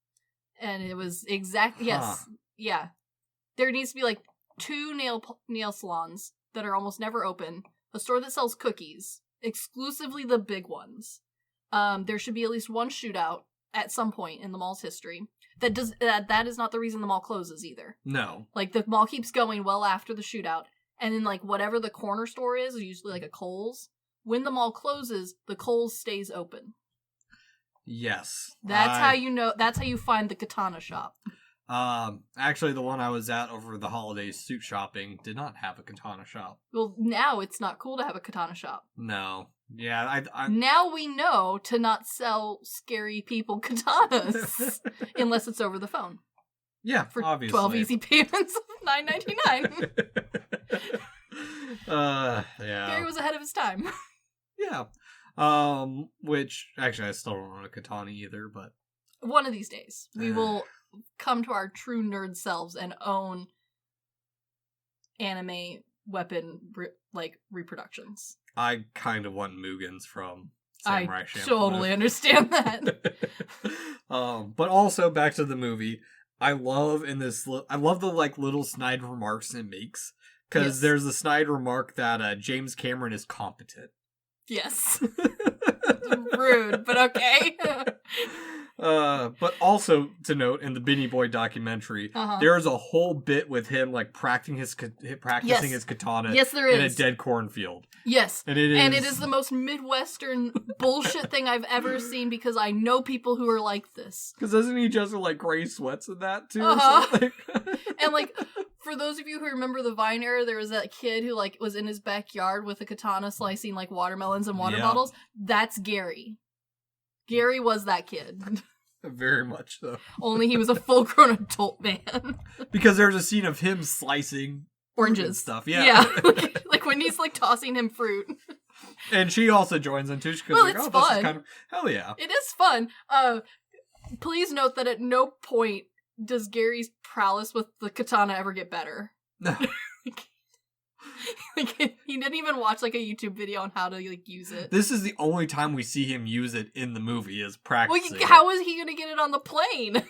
And it was yes. Yeah. There needs to be, like, 2 nail salons that are almost never open, a store that sells cookies, exclusively the big ones. There should be at least one shootout at some point in the mall's history. That is not the reason the mall closes either. No. Like, the mall keeps going well after the shootout, and then, like, whatever the corner store is, usually like a Kohl's, when the mall closes, the Kohl's stays open. Yes. That's how you know, that's how you find the katana shop. Actually, the one I was at over the holidays suit shopping did not have a katana shop. Well, now it's not cool to have a katana shop. No. Yeah, Now we know to not sell scary people katanas unless it's over the phone. Yeah, for obviously. 12 easy payments of $9.99. Yeah. Gary was ahead of his time. Yeah. Which, actually, I still don't own a katana either, but... One of these days, we will come to our true nerd selves and own anime weapon, reproductions. I kind of want Mugen's from Samurai Champloo. I totally understand that. But also, back to the movie, I love the, like, little snide remarks it makes. Because there's a snide remark that James Cameron is competent. Yes. Rude, but okay. But also to note, in the Benny Boy documentary, there is a whole bit with him, like, practicing his katana in a dead cornfield. Yes. And it is the most Midwestern bullshit thing I've ever seen, because I know people who are like this. Because doesn't he just wear, like, gray sweats in that, too? And, like, for those of you who remember the Vine era, there was that kid who, like, was in his backyard with a katana slicing, like, watermelons and water bottles. That's Gary. Gary was that kid. Very much so. Only he was a full-grown adult man. Because there's a scene of him slicing oranges and stuff. Yeah. Yeah. like when he's, like, tossing him fruit. And she also joins in too. She goes, well, like, it's oh, fun. This is kind of, hell yeah. It is fun. Please note that at no point does Gary's prowess with the katana ever get better. No. Like, he didn't even watch, like, a YouTube video on how to, like, use it. This is the only time we see him use it in the movie, is practicing. Well, how is he going to get it on the plane?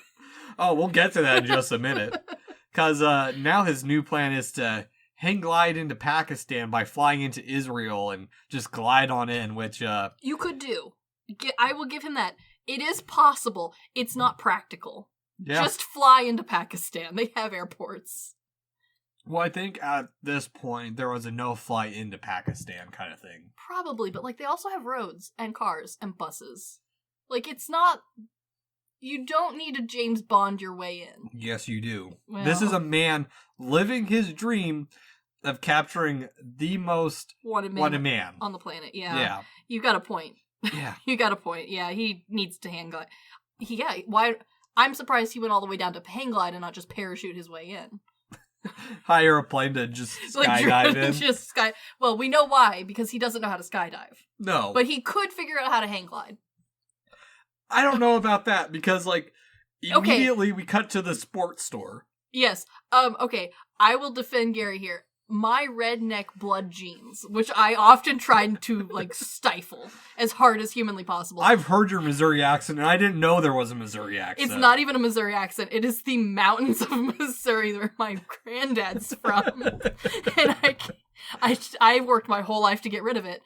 Oh, we'll get to that in just a minute. Because now his new plan is to hang glide into Pakistan by flying into Israel and just glide on in, which... You could do. I will give him that. It is possible. It's not practical. Yeah. Just fly into Pakistan. They have airports. Well, I think at this point, there was a no-fly into Pakistan kind of thing. Probably, but, like, they also have roads and cars and buses. Like, it's not... You don't need to James Bond your way in. Yes, you do. Well, this is a man living his dream of capturing the most wanted man on the planet. Yeah. Yeah. You got a point. Yeah. You got a point. Yeah, he needs to hang glide. Yeah, why... I'm surprised he went all the way down to hang glide and not just parachute his way in. Hire a plane to just skydive in. Well, we know why, because he doesn't know how to skydive. No. But he could figure out how to hang glide. I don't know about that, because, like, immediately we cut to the sports store. Yes. Okay, I will defend Gary here. my redneck blood genes, which I often tried to, like, stifle as hard as humanly possible. I've heard your Missouri accent, and I didn't know there was a Missouri accent. It's not even a Missouri accent. It is the mountains of Missouri where my granddad's from. And I worked my whole life to get rid of it.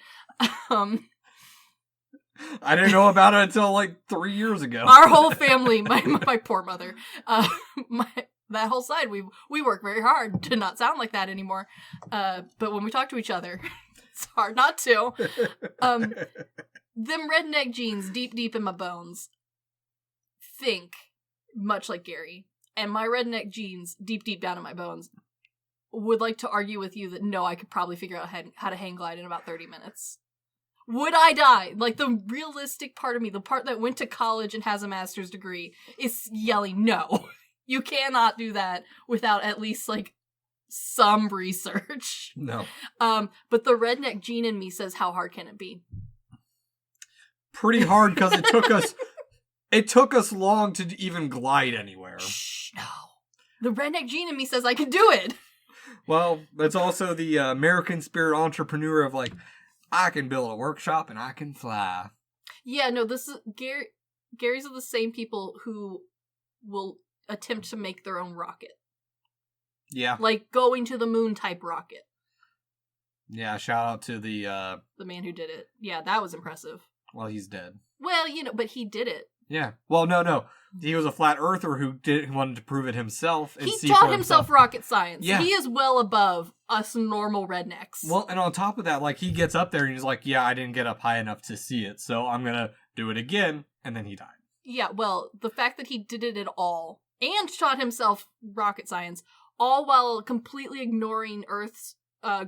I didn't know about it until, like, 3 years ago. Our whole family, my poor mother, that whole side, we work very hard to not sound like that anymore. But when we talk to each other, it's hard not to. Them redneck genes deep in my bones think much like Gary. And my redneck genes deep down in my bones would like to argue with you that no, I could probably figure out how to hang glide in about 30 minutes. Would I die? Like, the realistic part of me, the part that went to college and has a master's degree, is yelling no. You cannot do that without at least, like, some research. No. But the redneck gene in me says, how hard can it be? Pretty hard, because it took us long to even glide anywhere. Shh, no. The redneck gene in me says I can do it. Well, it's also the American spirit entrepreneur of, like, I can build a workshop and I can fly. Yeah, no, this is Gary's of the same people who will attempt to make their own rocket. Yeah. Like going to the moon type rocket. Yeah, shout out to the man who did it. Yeah, that was impressive. Well, he's dead. Well, but he did it. Yeah. Well, no. He was a flat earther who wanted to prove it himself. And he taught himself rocket science. Yeah. He is well above us normal rednecks. Well, and on top of that, like, he gets up there and he's like, yeah, I didn't get up high enough to see it, so I'm gonna do it again, and then he died. Yeah, well, the fact that he did it at all, and taught himself rocket science, all while completely ignoring Earth's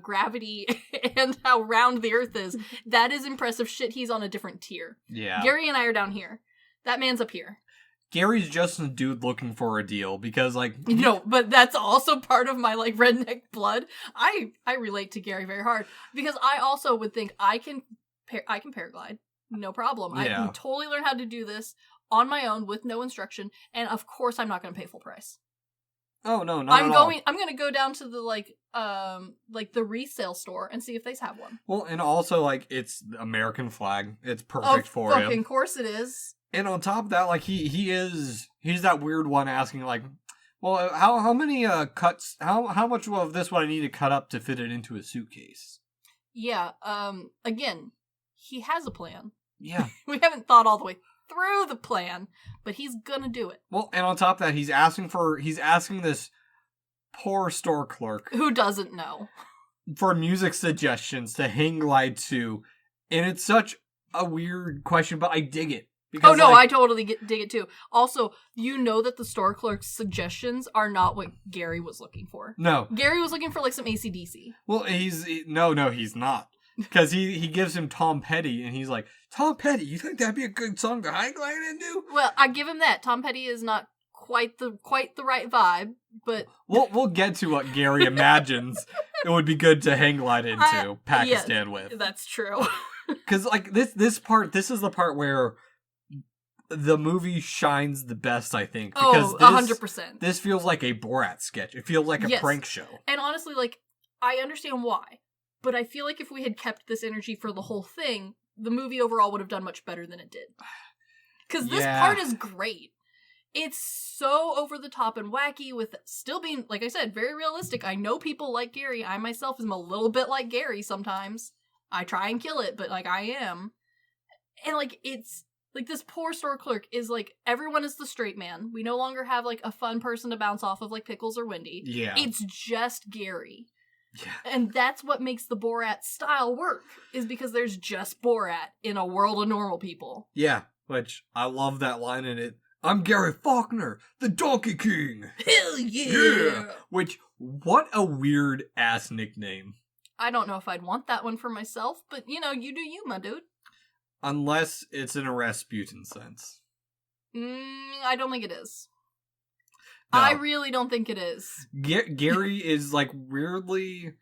gravity and how round the Earth is, that is impressive shit. He's on a different tier. Yeah. Gary and I are down here. That man's up here. Gary's just a dude looking for a deal, because, like... No, but that's also part of my, like, redneck blood. I relate to Gary very hard, because I also would think I can paraglide, no problem. Yeah. I can totally learn how to do this on my own with no instruction, and of course I'm not going to pay full price. Oh, no, not at all. I'm going to go down to the, like the resale store and see if they have one. Well, and also, like, it's the American flag. It's perfect for him. Of fucking course it is. And on top of that, like, he's that weird one asking, like, well, how many cuts, how much of this would I need to cut up to fit it into a suitcase? Yeah, again, he has a plan. Yeah. We haven't thought all the way through the plan, but he's gonna do it. Well, and on top of that, he's asking this poor store clerk who doesn't know for music suggestions to hang glide to, and it's such a weird question, but I dig it. Because, I totally dig it too. Also, you know that the store clerk's suggestions are not what Gary was looking for. No. Gary was looking for, like, some AC/DC. Well, he's not. Because he gives him Tom Petty, and he's like, Tom Petty, you think that'd be a good song to hang glide into? Well, I give him that. Tom Petty is not quite the right vibe, but... We'll get to what Gary imagines it would be good to hang glide into Pakistan with. That's true. Because, like, this is the part where the movie shines the best, I think. Because 100%. This feels like a Borat sketch. It feels like a prank show. And honestly, like, I understand why. But I feel like if we had kept this energy for the whole thing, the movie overall would have done much better than it did. Because this part is great. It's so over the top and wacky with still being, like I said, very realistic. I know people like Gary. I myself am a little bit like Gary sometimes. I try and kill it, but, like, I am. And, like, it's... Like, this poor store clerk is, like, everyone is the straight man. We no longer have, like, a fun person to bounce off of, like Pickles or Wendy. Yeah. It's just Gary. Yeah. And that's what makes the Borat style work, is because there's just Borat in a world of normal people. Yeah, which I love that line in it. I'm Gary Faulkner, the Donkey King. Hell yeah! Which, what a weird-ass nickname. I don't know if I'd want that one for myself, but, you do you, my dude. Unless it's in a Rasputin sense. I don't think it is. No. I really don't think it is. Gary is, like, weirdly...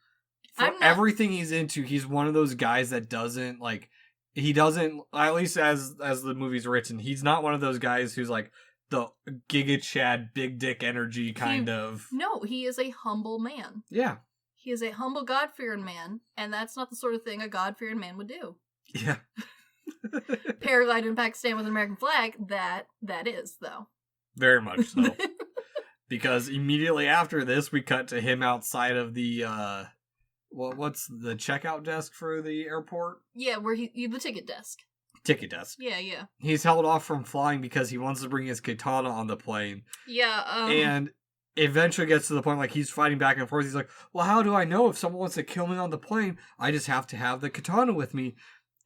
everything he's into, he's one of those guys that doesn't, like... He doesn't... At least as the movie's written, he's not one of those guys who's, like, the Giga Chad, big dick energy kind of... No, he is a humble man. Yeah. He is a humble, God-fearing man, and that's not the sort of thing a God-fearing man would do. Yeah. Paraglide in Pakistan with an American flag, that is, though. Very much so. Because immediately after this, we cut to him outside of the, what's the checkout desk for the airport? Yeah, where the ticket desk. Ticket desk. Yeah, yeah. He's held off from flying because he wants to bring his katana on the plane. Yeah, And eventually gets to the point, like, he's fighting back and forth. He's like, well, how do I know if someone wants to kill me on the plane? I just have to have the katana with me.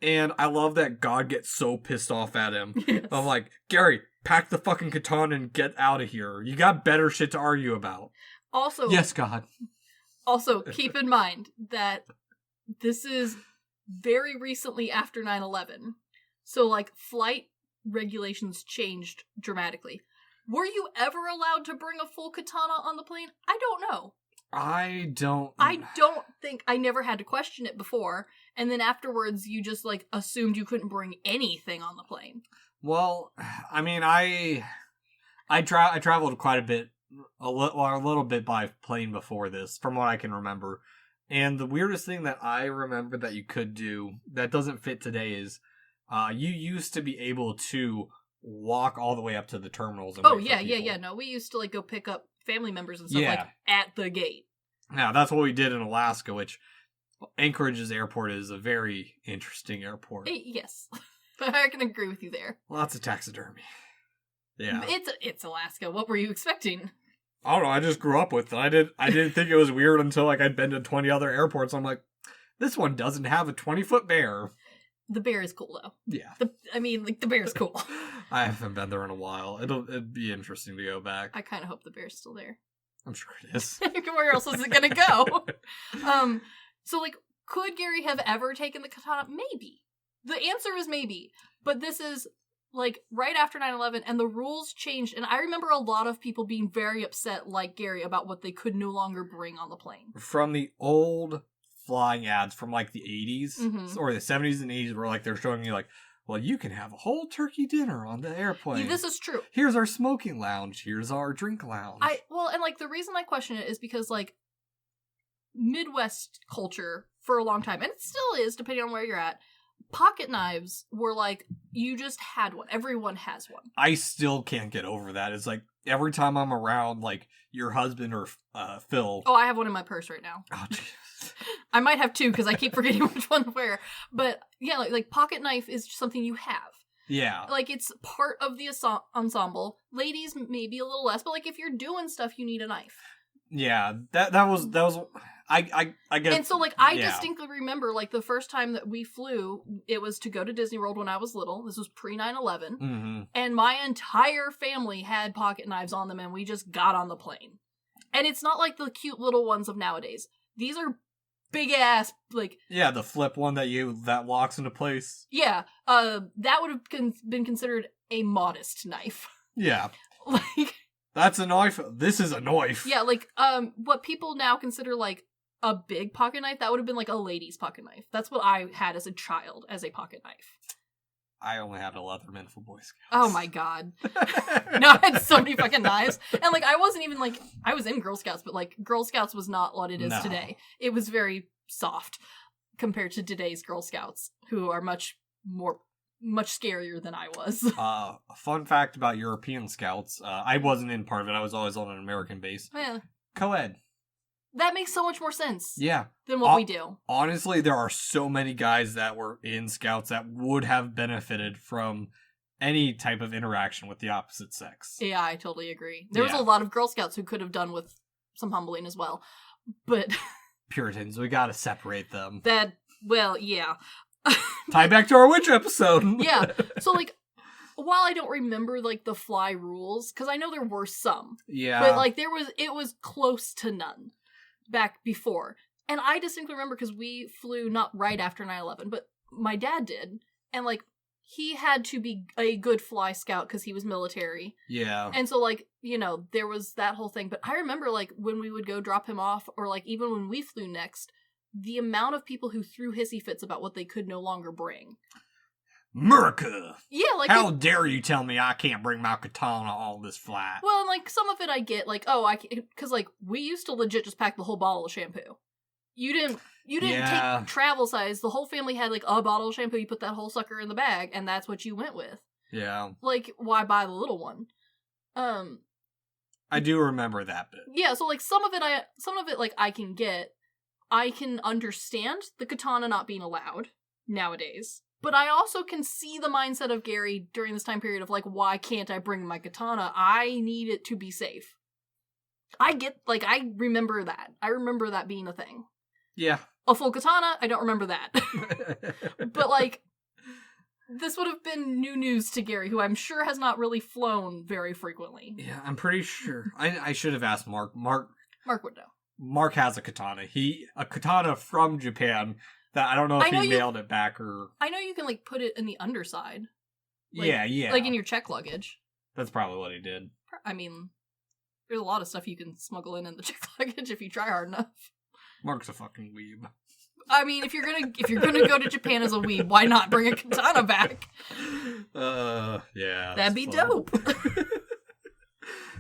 And I love that God gets so pissed off at him. Yes. I'm like, Gary, pack the fucking katana and get out of here. You got better shit to argue about. Also, yes, God. Also, keep in mind that this is very recently after 9/11. So, like, flight regulations changed dramatically. Were you ever allowed to bring a full katana on the plane? I don't know. I don't think, I never had to question it before, and then afterwards you just, like, assumed you couldn't bring anything on the plane. Well, I mean, I traveled quite a bit, a little bit by plane before this, from what I can remember, and the weirdest thing that I remember that you could do that doesn't fit today is, you used to be able to walk all the way up to the terminals. And yeah. No, we used to, like, go pick up family members and stuff, like, at the gate. Now, that's what we did in Alaska, which Anchorage's airport is a very interesting airport. Yes. I can agree with you there. Lots of taxidermy. Yeah. It's Alaska. What were you expecting? I don't know, I just grew up with it. I didn't think it was weird until, like, I'd been to 20 other airports. I'm like, this one doesn't have a 20-foot bear. The bear is cool, though. Yeah. The bear is cool. I haven't been there in a while. It'd be interesting to go back. I kind of hope the bear's still there. I'm sure it is. Where else is it gonna go? So, like, could Gary have ever taken the katana? Maybe. The answer is maybe. But this is, like, right after 9/11, and the rules changed, and I remember a lot of people being very upset, like Gary, about what they could no longer bring on the plane. From the old flying ads from, like, the 80s, or the 70s and 80s, where, like, they're showing you, like, well, you can have a whole turkey dinner on the airplane. Yeah, this is true. Here's our smoking lounge. Here's our drink lounge. And, like, the reason I question it is because, like, Midwest culture for a long time, and it still is, depending on where you're at, pocket knives were, like, you just had one. Everyone has one. I still can't get over that. It's like, every time I'm around, like, your husband or Phil. Oh, I have one in my purse right now. Oh, jeez. I might have two, because I keep forgetting which one to wear. But, yeah, like, pocket knife is something you have. Yeah. Like, it's part of the ensemble. Ladies, maybe a little less, but, like, if you're doing stuff, you need a knife. Yeah, that was I guess. And so, like, I distinctly remember, like, the first time that we flew, it was to go to Disney World when I was little. This was pre 9/11, and my entire family had pocket knives on them, and we just got on the plane. And it's not like the cute little ones of nowadays. These are big ass, like, yeah, the flip one that locks into place. Yeah, that would have been considered a modest knife. Yeah, like. That's a knife. This is a knife. Yeah, like, what people now consider, like, a big pocket knife, that would have been, like, a lady's pocket knife. That's what I had as a child, as a pocket knife. I only had a Leatherman for Boy Scouts. Oh my god. No, I had so many fucking knives. And, like, I wasn't even, like, I was in Girl Scouts, but, like, Girl Scouts was not what it is today. It was very soft compared to today's Girl Scouts, who are much scarier than I was. A fun fact about European Scouts, I wasn't in part of it, I was always on an American base. Yeah. Co-ed. That makes so much more sense. Yeah. Than what we do. Honestly, there are so many guys that were in Scouts that would have benefited from any type of interaction with the opposite sex. Yeah, I totally agree. There was a lot of Girl Scouts who could have done with some humbling as well. But Puritans, we gotta separate them. Well, yeah. Tie back to our witch episode. Yeah. So, like, while I don't remember, like, the fly rules, because I know there were some. Yeah. But, like, it was close to none back before. And I distinctly remember, because we flew not right after 9/11, but my dad did. And, like, he had to be a good fly scout because he was military. Yeah. And so, like, you know, there was that whole thing. But I remember, like, when we would go drop him off, or, like, even when we flew next, the amount of people who threw hissy fits about what they could no longer bring. America! Yeah, like... How dare you tell me I can't bring my katana on this flight? Well, and, like, some of it I get, like, because, like, we used to legit just pack the whole bottle of shampoo. You didn't take travel size. The whole family had, like, a bottle of shampoo. You put that whole sucker in the bag, and that's what you went with. Yeah. Like, why buy the little one? I do remember that bit. Yeah, so, like, some of it, like, I can get. I can understand the katana not being allowed nowadays. But I also can see the mindset of Gary during this time period of, like, why can't I bring my katana? I need it to be safe. I remember that. I remember that being a thing. Yeah. A full katana, I don't remember that. But, like, this would have been new news to Gary, who I'm sure has not really flown very frequently. Yeah, I'm pretty sure. I should have asked Mark. Mark would know. Mark has a katana. A katana from Japan that I don't know if he mailed it back or... I know you can, like, put it in the underside. Like, yeah. Like in your check luggage. That's probably what he did. I mean, there's a lot of stuff you can smuggle in the check luggage if you try hard enough. Mark's a fucking weeb. I mean, if you're gonna go to Japan as a weeb, why not bring a katana back? Yeah. That'd be dope.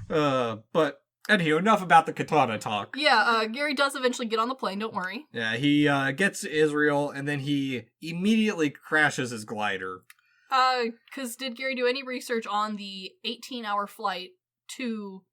But anywho, enough about the katana talk. Yeah, Gary does eventually get on the plane, don't worry. Yeah, he gets to Israel, and then he immediately crashes his glider. Because did Gary do any research on the 18-hour flight to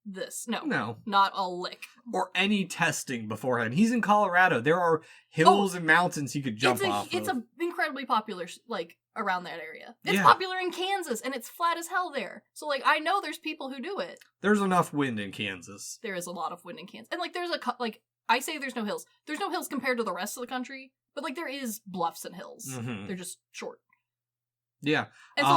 this? No. Not a lick. Or any testing beforehand. He's in Colorado. There are hills and mountains he could jump off of. It's incredibly popular, like, around that area. It's popular in Kansas, and it's flat as hell there. So, like, I know there's people who do it. There's enough wind in Kansas. There is a lot of wind in Kansas. And, like, I say there's no hills. There's no hills compared to the rest of the country, but, like, there is bluffs and hills. Mm-hmm. They're just short. Yeah. And so,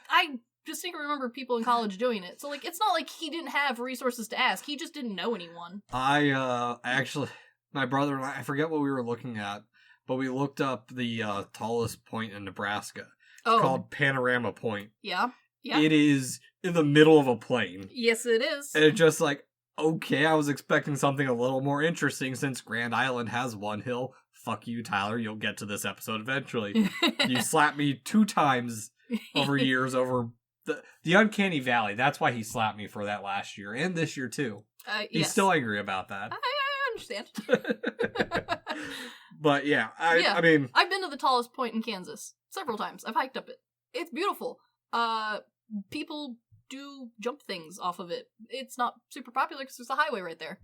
I distinctly remember people in college doing it. So, like, it's not like he didn't have resources to ask. He just didn't know anyone. I actually, my brother and I forget what we were looking at, but we looked up the tallest point in Nebraska. It's called Panorama Point. Yeah. It is in the middle of a plain. Yes, it is. And it's just like, okay, I was expecting something a little more interesting since Grand Island has one hill. Fuck you, Tyler. You'll get to this episode eventually. You slapped me 2 times over years over the Uncanny Valley. That's why he slapped me for that last year and this year too. He's still angry about that. I understand. But yeah, I mean, I've been to the tallest point in Kansas several times. I've hiked up it. It's beautiful. People do jump things off of it. It's not super popular because there's a highway right there,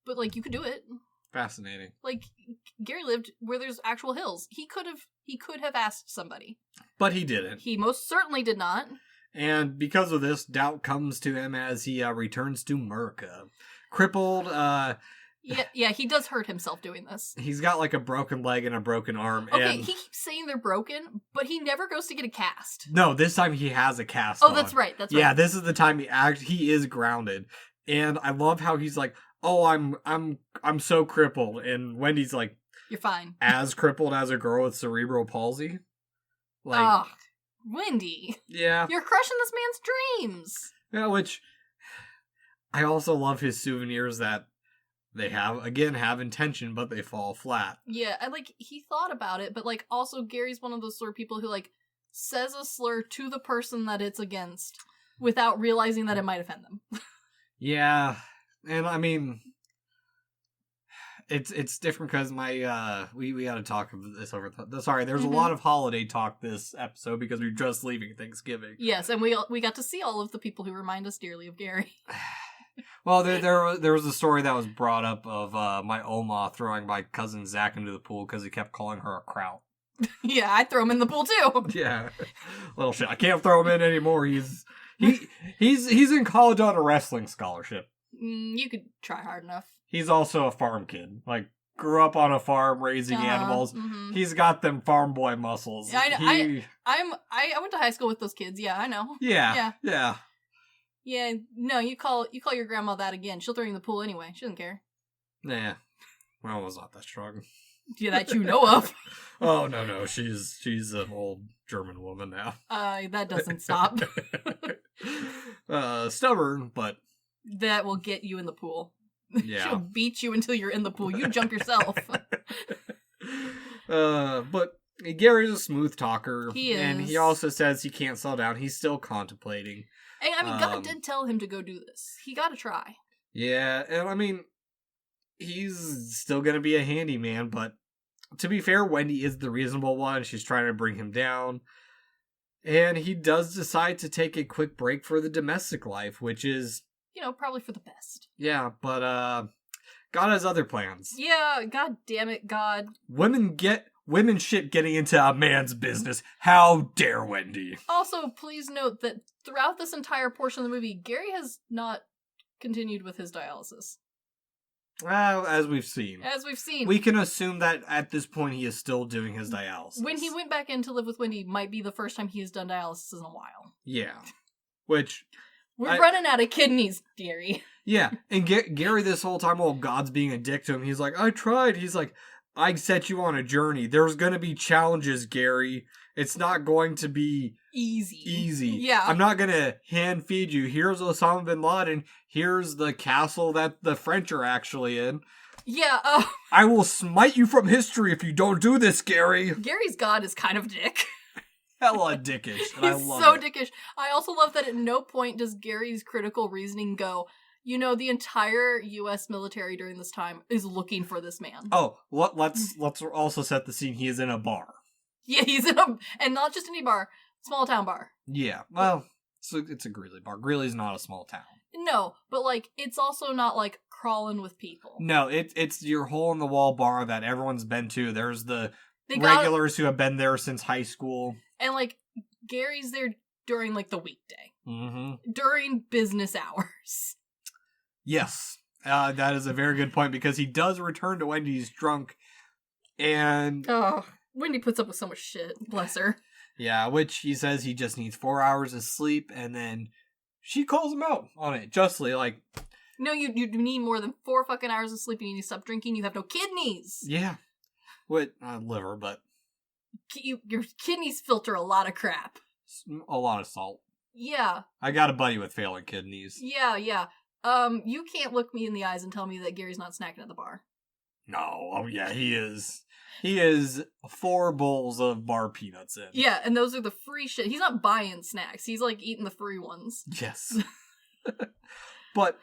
but like you could do it. Fascinating. Like Gary lived where there's actual hills. He could have asked somebody, but he didn't. He most certainly did not. And because of this, doubt comes to him as he returns to America. Crippled, Yeah, he does hurt himself doing this. He's got like a broken leg and a broken arm. Okay, and... he keeps saying they're broken, but he never goes to get a cast. No, this time he has a cast. Oh, that's right. Yeah, this is the time he is grounded. And I love how he's like, "Oh, I'm so crippled." And Wendy's like, "You're fine." As crippled as a girl with cerebral palsy. Like, Wendy. Yeah. You're crushing this man's dreams. Yeah, which I also love his souvenirs that they have intention, but they fall flat. Yeah, and like he thought about it, but like also Gary's one of those sort of people who like says a slur to the person that it's against without realizing that it might offend them. Yeah. And I mean, it's different because my we had to talk about this over. Sorry, there's a lot of holiday talk this episode because we're just leaving Thanksgiving. Yes, and we got to see all of the people who remind us dearly of Gary. Well, there was a story that was brought up of my Oma throwing my cousin Zach into the pool because he kept calling her a kraut. Yeah, I'd throw him in the pool too. Yeah, little shit. I can't throw him in anymore. He's in college on a wrestling scholarship. You could try hard enough. He's also a farm kid. Like, grew up on a farm raising animals. Mm-hmm. He's got them farm boy muscles. Yeah, I went to high school with those kids. Yeah, I know. Yeah. Yeah, no, you call your grandma that again. She'll throw you in the pool anyway. She doesn't care. Nah. My mama's not that strong. Yeah, that you know of. Oh, no. She's an old German woman now. That doesn't stop. Stubborn, but... That will get you in the pool. Yeah. She'll beat you until you're in the pool. You jump yourself. But Gary's a smooth talker. He is. And he also says he can't settle down. He's still contemplating. And I mean, God did tell him to go do this. He got to try. Yeah, and I mean, he's still going to be a handyman, but to be fair, Wendy is the reasonable one. She's trying to bring him down. And he does decide to take a quick break for the domestic life, which is... probably for the best. Yeah, but God has other plans. Yeah, god damn it, God. Women shit getting into a man's business. How dare Wendy? Also, please note that throughout this entire portion of the movie, Gary has not continued with his dialysis. As we've seen. We can assume that at this point he is still doing his dialysis. When he went back in to live with Wendy, might be the first time he has done dialysis in a while. Yeah. Which... We're running out of kidneys, Gary. Yeah, and Gary this whole time, while God's being a dick to him, he's like, I tried. He's like, I set you on a journey. There's going to be challenges, Gary. It's not going to be... Easy. Yeah. I'm not going to hand feed you. Here's Osama bin Laden. Here's the castle that the French are actually in. Yeah, I will smite you from history if you don't do this, Gary. Gary's God is kind of a dick. Hella dickish. And I love so it. Dickish. I also love that at no point does Gary's critical reasoning go, the entire U.S. military during this time is looking for this man. Oh, let's also set the scene. He is in a bar. Yeah, he's in and not just any bar, small town bar. Yeah, well, it's a Greeley bar. Greeley's not a small town. No, but it's also not crawling with people. No, it's your hole in the wall bar that everyone's been to. There's the regulars who have been there since high school. And, Gary's there during, the weekday. Mm-hmm. During business hours. Yes. That is a very good point, because he does return to Wendy's drunk, and... Oh, Wendy puts up with so much shit. Bless her. Yeah, which he says he just needs 4 hours of sleep, and then she calls him out on it, justly, No, you need more than 4 fucking hours of sleep, and you need to stop drinking, you have no kidneys! Yeah. What? Liver, but... Your kidneys filter a lot of crap. A lot of salt. Yeah. I got a buddy with failing kidneys. Yeah. You can't look me in the eyes and tell me that Gary's not snacking at the bar. No. Oh, yeah, he is. He is 4 bowls of bar peanuts in. Yeah, and those are the free shit. He's not buying snacks. He's, eating the free ones. Yes. But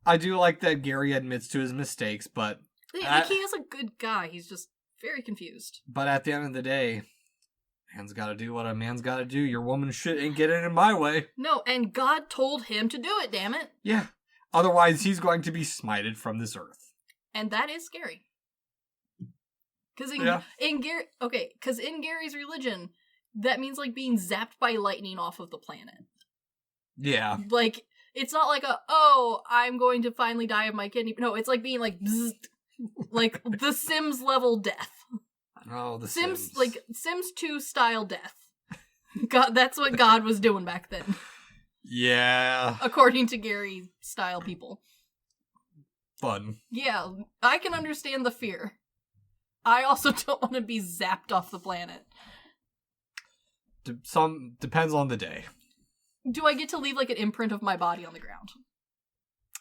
I do like that Gary admits to his mistakes, but... he is a good guy. He's just... very confused. But at the end of the day, man's gotta do what a man's gotta do. Your woman shit ain't getting in my way. No, and God told him to do it, damn it. Yeah. Otherwise, he's going to be smited from this earth. And that is scary. Because in Gary's religion, that means being zapped by lightning off of the planet. Yeah. It's not I'm going to finally die of my kidney. No, it's being bzzzt. The Sims level death. Oh, the Sims. Sims. Sims 2 style death. God, that's what God was doing back then. Yeah. According to Gary style people. Fun. Yeah, I can understand the fear. I also don't want to be zapped off the planet. Depends on the day. Do I get to leave an imprint of my body on the ground?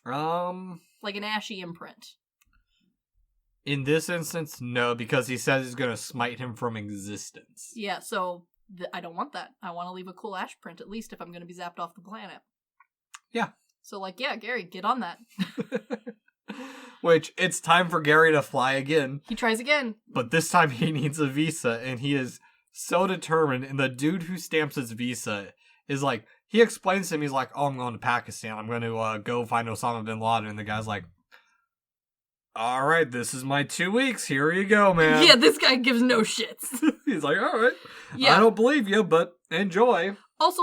An ashy imprint. In this instance, no, because he says he's going to smite him from existence. Yeah, so I don't want that. I want to leave a cool ash print, at least, if I'm going to be zapped off the planet. Yeah. So, Gary, get on that. Which, it's time for Gary to fly again. He tries again. But this time he needs a visa, and he is so determined, and the dude who stamps his visa is he explains to him, he's like, oh, I'm going to Pakistan. I'm going to go find Osama bin Laden. And the guy's like, all right, this is my 2 weeks. Here you go, man. Yeah, this guy gives no shits. He's like, all right. Yeah. I don't believe you, but enjoy. Also,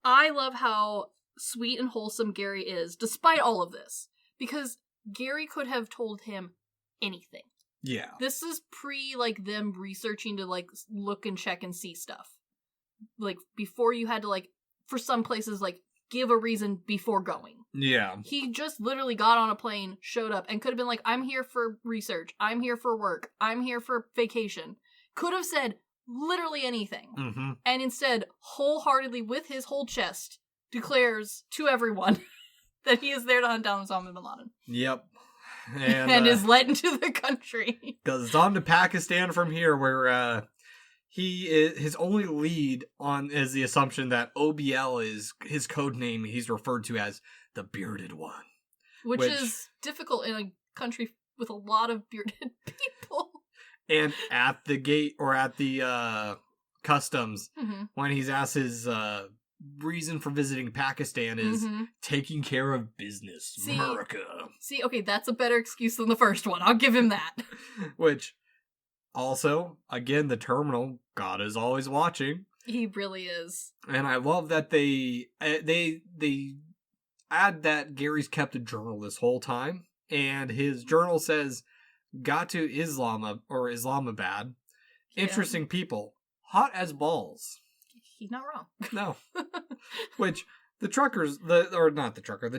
I love how sweet and wholesome Gary is, despite all of this. Because Gary could have told him anything. Yeah. This is pre, them researching to, look and check and see stuff. Before you had to, for some places, give a reason before going. Yeah. He just literally got on a plane, showed up, and could have been like, I'm here for research, I'm here for work, I'm here for vacation. Could have said literally anything. Mm-hmm. And instead, wholeheartedly, with his whole chest, declares to everyone that he is there to hunt down Osama bin Laden. Yep. And is led into the country. Because it's on to Pakistan from here, where his only lead is the assumption that OBL is his code name. He's referred to as the Bearded One. Which is difficult in a country with a lot of bearded people. And at the gate, or at the customs, when he's asked his reason for visiting Pakistan is taking care of business. America. See, okay, that's a better excuse than the first one. I'll give him that. Which, also, again, the terminal, God is always watching. He really is. And I love that they add that Gary's kept a journal this whole time, and his journal says, got to Islamabad. Interesting people. Hot as balls. He's not wrong. No. Which, the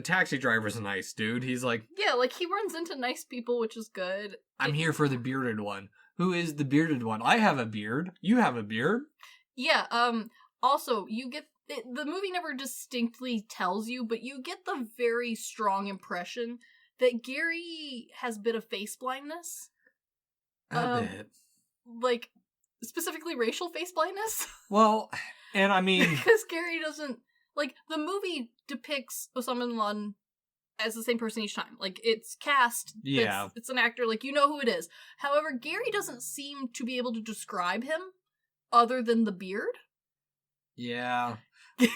taxi driver's a nice dude. He's like... Yeah, like, he runs into nice people, which is good. I'm here for the bearded one. Who is the bearded one? I have a beard. You have a beard. Yeah, also, you get... The movie never distinctly tells you, but you get the very strong impression that Gary has a bit of face blindness. A bit. Like, specifically racial face blindness. Well... And I mean... Because Gary doesn't... Like, the movie depicts Osama bin Laden as the same person each time. Like, it's cast. Yeah. It's an actor. Like, you know who it is. However, Gary doesn't seem to be able to describe him other than the beard. Yeah.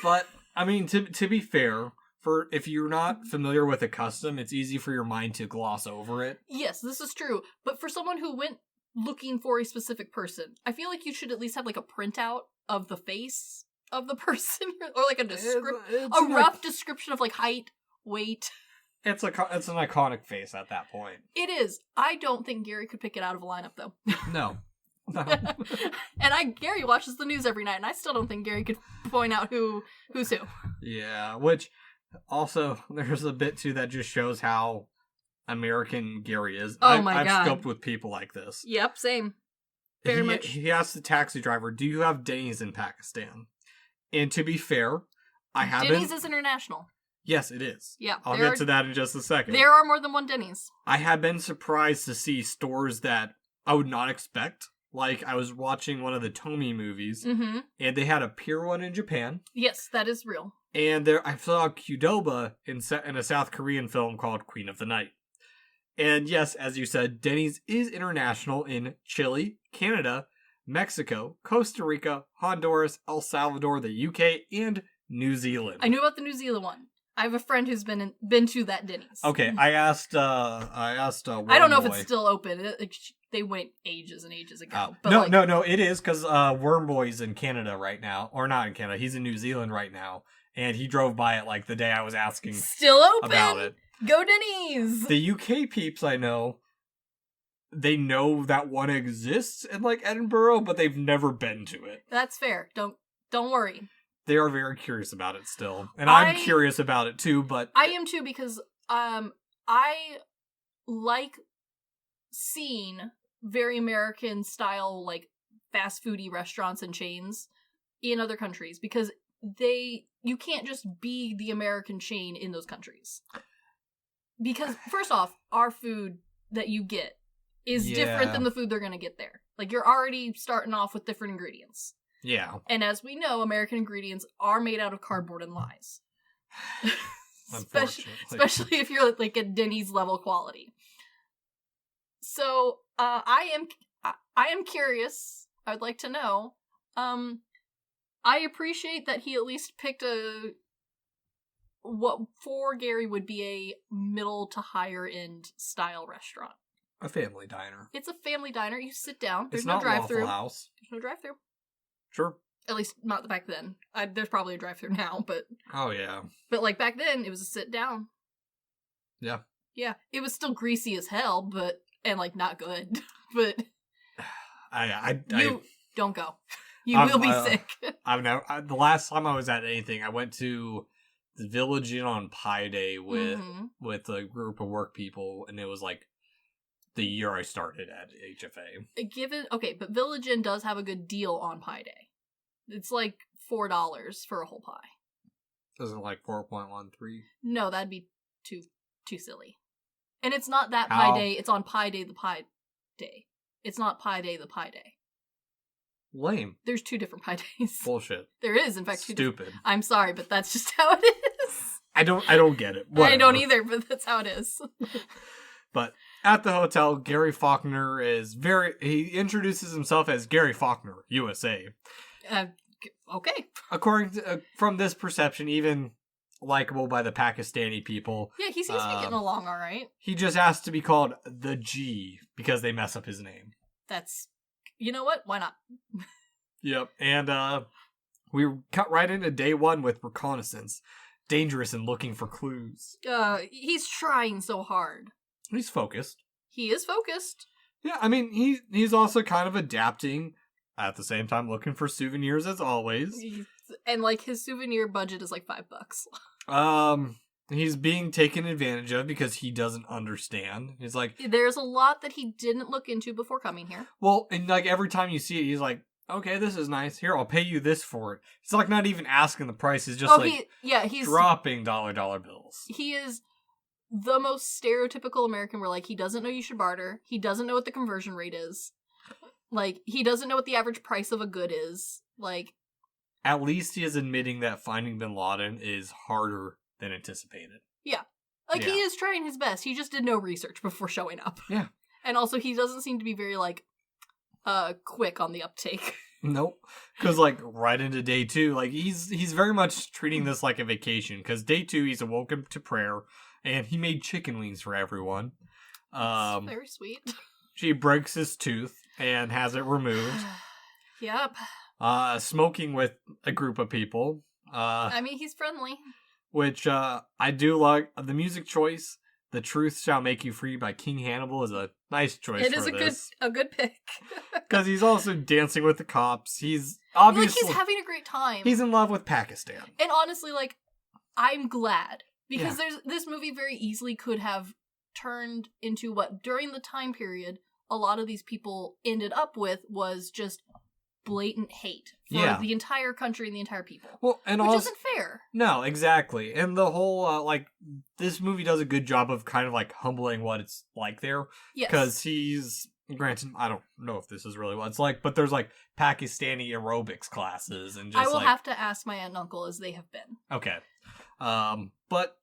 But, I mean, to be fair, if you're not familiar with a custom, it's easy for your mind to gloss over it. Yes, this is true. But for someone who went looking for a specific person, I feel like you should at least have, like, a printout of the face of the person, or like a rough description of like height, weight. It's an iconic face at that point. It is. I don't think Gary could pick it out of a lineup though. No. And Gary watches the news every night, and I still don't think Gary could point out who's who. Yeah, which also there's a bit too that just shows how American Gary is. God. I've scoped with people like this. Yep, same. Very much. He asked the taxi driver, do you have Denny's in Pakistan? And to be fair, I haven't... Denny's is international. Yes, it is. Yeah. I'll get to that in just a second. There are more than one Denny's. I have been surprised to see stores that I would not expect. Like, I was watching one of the Tomy movies, and they had a pier one in Japan. Yes, that is real. And I saw Qdoba in a South Korean film called Queen of the Night. And yes, as you said, Denny's is international in Chile, Canada, Mexico, Costa Rica, Honduras, El Salvador, the UK, and New Zealand. I knew about the New Zealand one. I have a friend who's been to that Denny's. Okay, I asked. I don't know if it's still open. They went ages and ages ago. But no, it is because Wormboy's in Canada right now, or not in Canada. He's in New Zealand right now, and he drove by it like the day I was asking. Still open about it. Go Denny's! The UK peeps I know, they know that one exists in like Edinburgh, but they've never been to it. That's fair. Don't worry. They are very curious about it still. And I'm curious about it too, but I am too, because I like seeing very American style like fast foody restaurants and chains in other countries, because you can't just be the American chain in those countries. Because, first off, our food that you get is different than the food they're going to get there. Like, you're already starting off with different ingredients. Yeah. And as we know, American ingredients are made out of cardboard and lies. Especially if you're, like, at Denny's level quality. So, I am curious. I would like to know. I appreciate that he at least picked what for Gary would be a middle to higher end style restaurant. A family diner. It's a family diner. You sit down. There's it's no not drive-through. Waffle House. There's no drive-through. Sure. At least not back then. There's probably a drive-through now, but... Oh, yeah. But, like, back then, it was a sit-down. Yeah. Yeah. It was still greasy as hell, and, like, not good. But... don't go. You will be sick. The last time I was at anything, I went to the Village Inn on Pi Day with a group of work people, and it was, like, the year I started at HFA. But Village Inn does have a good deal on Pi Day. It's like $4 for a whole pie. Isn't it like 4.13? No, that'd be too silly. And it's not that Pi Day, it's on Pi Day the Pi Day. It's not Pi Day the Pi Day. Lame. There's two different Pi Days. Bullshit. There is, in fact, stupid. I'm sorry, but that's just how it is. I don't get it. Whatever. I don't either, but that's how it is. But At the hotel, Gary Faulkner he introduces himself as Gary Faulkner, USA. Okay. According to, from this perception, even likable by the Pakistani people. Yeah, he seems to be getting along all right. He just asked to be called the G because they mess up his name. That's, you know what? Why not? Yep. And we cut right into day one with reconnaissance. Dangerous and looking for clues. He's trying so hard. He's focused. He is focused. Yeah, I mean, he's also kind of adapting, at the same time looking for souvenirs as always. And, like, his souvenir budget is like $5. He's being taken advantage of because he doesn't understand. He's like... There's a lot that he didn't look into before coming here. Well, and, like, every time you see it, he's like, okay, this is nice. Here, I'll pay you this for it. It's like not even asking the price. He's just he's dropping dollar bills. He is the most stereotypical American where, like, he doesn't know you should barter. He doesn't know what the conversion rate is. Like, he doesn't know what the average price of a good is. Like, at least he is admitting that finding bin Laden is harder than anticipated. Yeah. Like, he is trying his best. He just did no research before showing up. Yeah. And also, he doesn't seem to be very, like, quick on the uptake. Nope. Because, like, right into day two, like, he's very much treating this like a vacation. Because day two, he's awoken to prayer, and he made chicken wings for everyone. That's very sweet. She breaks his tooth and has it removed. Yep. Smoking with a group of people. I mean, he's friendly. Which, I do like. The music choice, The Truth Shall Make You Free by King Hannibal, is a nice choice. It is a good pick. Because he's also dancing with the cops. He's obviously... Like, he's having a great time. He's in love with Pakistan. And honestly, like, I'm glad. Because this movie very easily could have turned into what, during the time period, a lot of these people ended up with was just blatant hate for the entire country and the entire people. Well, and which isn't fair. No, exactly. And the whole, like, this movie does a good job of kind of, like, humbling what it's like there. Yes. Because he's... Granted, I don't know if this is really what it's like, but there's, like, Pakistani aerobics classes and just, I will have to ask my aunt and uncle as they have been. Okay. But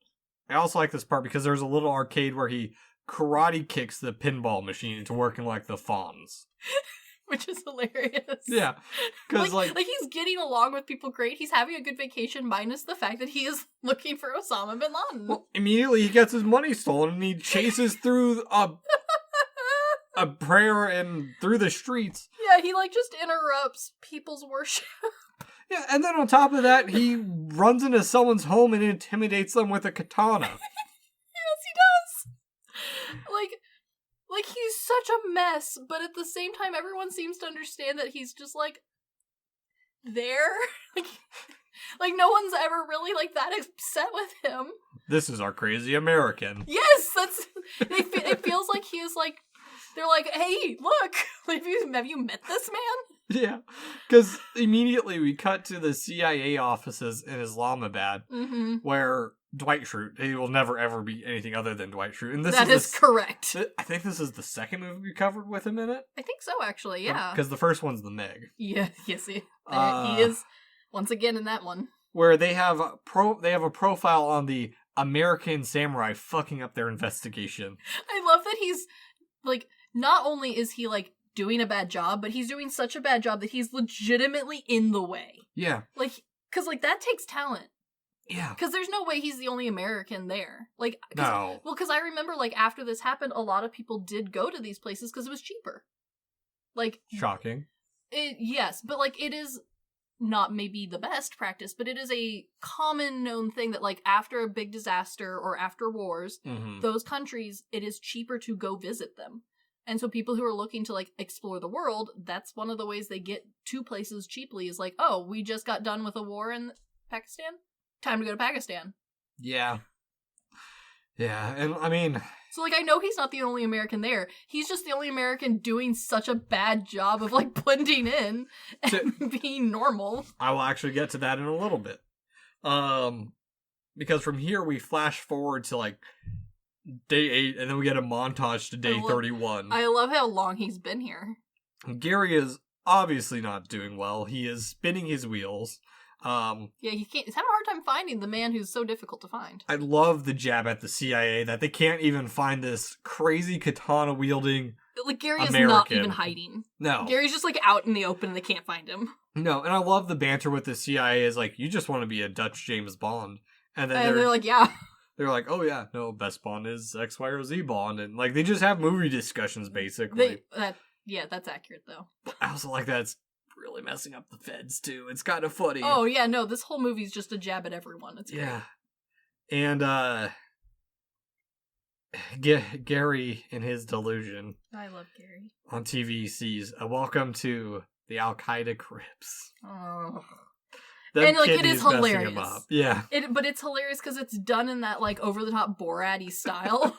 I also like this part because there's a little arcade where he karate kicks the pinball machine into working like the Fonz. Which is hilarious. Yeah. Because, like, he's getting along with people great. He's having a good vacation, minus the fact that he is looking for Osama bin Laden. Well, immediately he gets his money stolen and he chases through a prayer and through the streets. Yeah, he, like, just interrupts people's worship. Yeah, and then on top of that, he runs into someone's home and intimidates them with a katana. Yes, he does! Like, he's such a mess, but at the same time, everyone seems to understand that he's just, like, there. Like, no one's ever really, like, that upset with him. This is our crazy American. Yes, it feels like he is, like, they're like, hey, look, have you met this man? Yeah, because immediately we cut to the CIA offices in Islamabad, where Dwight Schrute, he will never ever be anything other than Dwight Schrute. And that is correct. I think this is the second movie we covered with him in it. I think so, actually, yeah. Because the first one's the Meg. Yeah, yes, he is once again in that one. Where they have a profile on the American samurai fucking up their investigation. I love that he's, like, not only is he, like, doing a bad job, but he's doing such a bad job that he's legitimately in the way. Yeah. Like, because, like, that takes talent. Yeah. Because there's no way he's the only American there. Like, no. Well, because I remember, like, after this happened, a lot of people did go to these places because it was cheaper. Like... Shocking. Yes, but, like, it is not maybe the best practice, but it is a common known thing that, like, after a big disaster or after wars, those countries, it is cheaper to go visit them. And so people who are looking to, like, explore the world, that's one of the ways they get to places cheaply is like, oh, we just got done with a war in Pakistan? Time to go to Pakistan. Yeah. Yeah, and I mean... So, like, I know he's not the only American there. He's just the only American doing such a bad job of, like, blending in and being normal. I will actually get to that in a little bit. Because from here we flash forward to, like, day 8, and then we get a montage to day 31. I love how long he's been here. Gary is obviously not doing well. He is spinning his wheels. He's having a hard time finding the man who's so difficult to find. I love the jab at the CIA that they can't even find this crazy katana wielding Gary American. Is not even hiding. No. Gary's just out in the open and they can't find him. No, and I love the banter with the CIA is you just want to be a Dutch James Bond. And then they're like, yeah. They're like, oh yeah, no, best Bond is X, Y, or Z Bond. And they just have movie discussions basically. That's accurate though. But I also like that it's really messing up the feds too. It's kind of funny. Oh yeah, no, this whole movie's just a jab at everyone. It's great. Yeah. And Gary in his delusion. I love Gary. On TV sees a welcome to the Al-Qaeda Crips. Oh. And it is hilarious. Yeah. But it's hilarious because it's done in that over the top Borat-y style.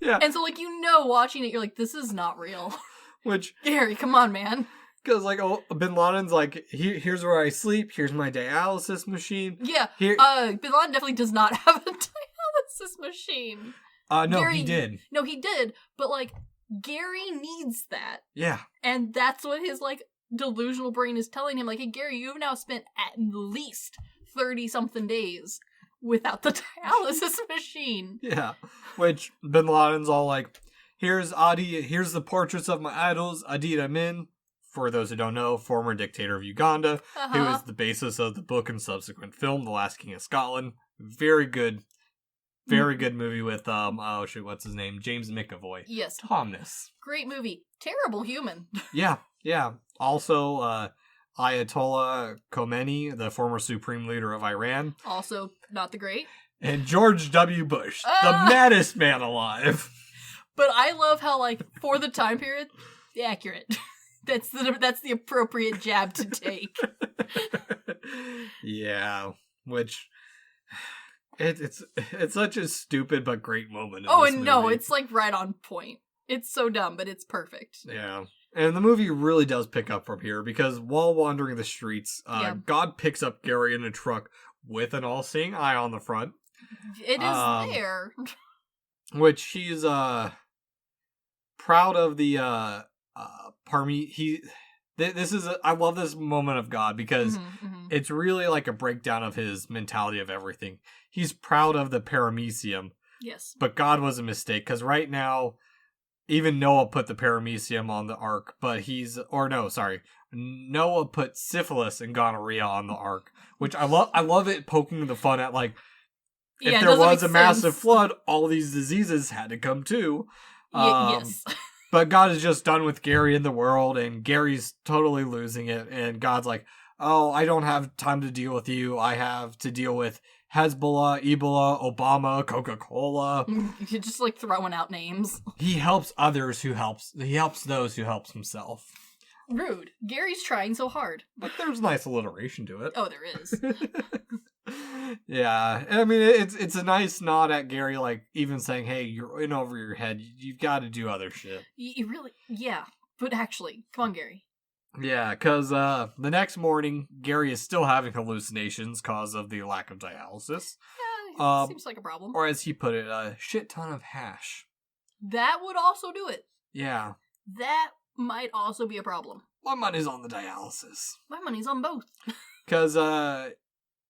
Yeah. And so watching it, you're like, this is not real. Which Gary, come on, man. Because Bin Laden's here's where I sleep. Here's my dialysis machine. Yeah. Bin Laden definitely does not have a dialysis machine. No, Gary, he did. No, he did. But Gary needs that. Yeah. And that's what his delusional brain is telling him. Hey, Gary, you've now spent at least 30-something days without the dialysis machine. Yeah. Which Bin Laden's all here's the portraits of my idols, Idi Amin. For those who don't know, former dictator of Uganda, who is the basis of the book and subsequent film, The Last King of Scotland. Very good movie with, what's his name? James McAvoy. Yes. Tomness. Great movie. Terrible human. Yeah. Also, Ayatollah Khomeini, the former supreme leader of Iran. Also not the great. And George W. Bush, the maddest man alive. But I love how, for the time period, accurate. That's the appropriate jab to take. Yeah, which it's such a stupid but great moment. No, it's right on point. It's so dumb, but it's perfect. Yeah, and the movie really does pick up from here because while wandering the streets, God picks up Gary in a truck with an all-seeing eye on the front. It is there, which he's proud of the I love this moment of God because it's really a breakdown of his mentality of everything. He's proud of the paramecium. Yes. But God was a mistake because right now, even Noah put the paramecium on the ark, but Noah put syphilis and gonorrhea on the ark, which I love it poking the fun at if there was a massive flood, all these diseases had to come too. Yes. But God is just done with Gary in the world, and Gary's totally losing it, and God's oh, I don't have time to deal with you. I have to deal with Hezbollah, Ebola, Obama, Coca-Cola. You're just throwing out names. He helps others he helps those who helps himself. Rude. Gary's trying so hard. But there's nice alliteration to it. Oh, there is. Yeah, I mean, it's a nice nod at Gary, even saying, hey, you're in over your head. You've got to do other shit. You really, yeah. But actually, come on, Gary. Yeah, because the next morning, Gary is still having hallucinations because of the lack of dialysis. Yeah, seems like a problem. Or as he put it, a shit ton of hash. That would also do it. Yeah. That might also be a problem. My money's on the dialysis. My money's on both. Because,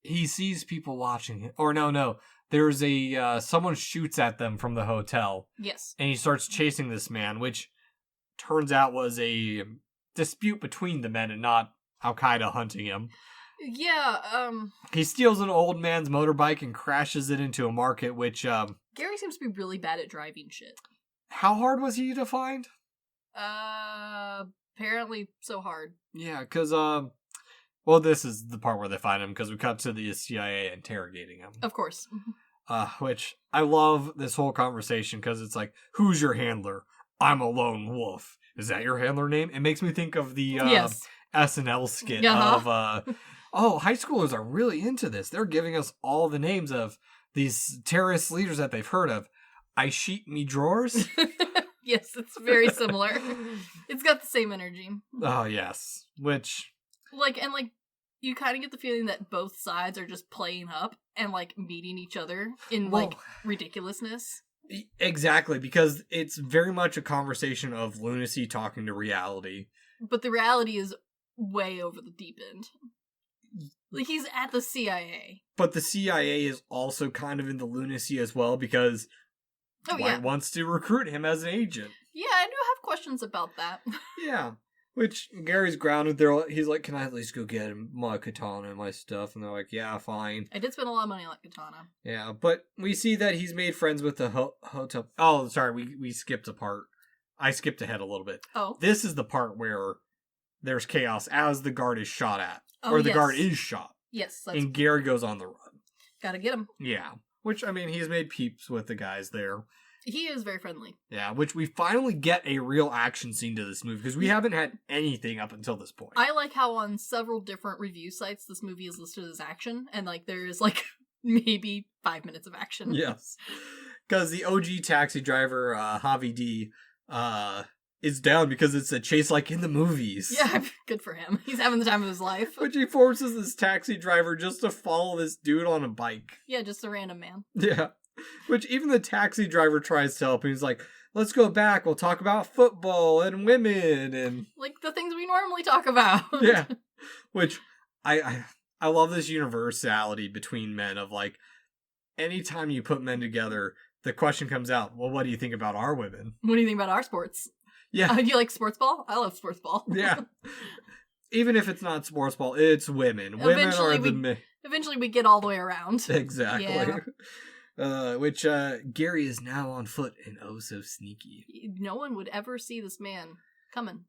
he sees people watching him. Or no. There's someone shoots at them from the hotel. Yes. And he starts chasing this man, which turns out was a dispute between the men and not Al-Qaeda hunting him. Yeah, He steals an old man's motorbike and crashes it into a market, which, Gary seems to be really bad at driving shit. How hard was he to find? Apparently so hard. Yeah, because, this is the part where they find him, because we cut to the CIA interrogating him. Of course. Which, I love this whole conversation, because it's who's your handler? I'm a lone wolf. Is that your handler name? It makes me think of the SNL skit of, high schoolers are really into this. They're giving us all the names of these terrorist leaders that they've heard of. I sheet me drawers? Yes, it's very similar. It's got the same energy. Oh, yes. Which... you kind of get the feeling that both sides are just playing up and, meeting each other in, ridiculousness. Exactly, because it's very much a conversation of lunacy talking to reality. But the reality is way over the deep end. Like, he's at the CIA. But the CIA is also kind of in the lunacy as well, because Dwight wants to recruit him as an agent. Yeah, I do have questions about that. Yeah. Which, Gary's grounded there. He's like, can I at least go get my katana and my stuff? And they're like, yeah, fine. I did spend a lot of money on that katana. Yeah, but we see that he's made friends with the hotel. Oh, sorry, we skipped a part. I skipped ahead a little bit. Oh. This is the part where there's chaos as the guard is shot at. Or the guard is shot. Yes. And Gary goes on the run. Gotta get him. Yeah. Which, I mean, he's made peeps with the guys there. He is very friendly. Yeah, which we finally get a real action scene to this movie, because we haven't had anything up until this point. I like how on several different review sites this movie is listed as action, and like there is like maybe 5 minutes of action. Yes. Because the OG taxi driver, Javi D, is down because it's a chase like in the movies. Yeah, good for him. He's having the time of his life. Which he forces this taxi driver just to follow this dude on a bike. Yeah, just a random man. Yeah. Which even the taxi driver tries to help. He's like, let's go back. We'll talk about football and women and... like the things we normally talk about. Yeah. Which, I love this universality between men of like, anytime you put men together, the question comes out, well, what do you think about our women? What do you think about our sports? Yeah. Do you like sports ball? I love sports ball. Yeah. Even if it's not sports ball, it's women. Women are the men. Eventually we get all the way around. Exactly. Yeah. Which Gary is now on foot and oh so sneaky. No one would ever see this man coming.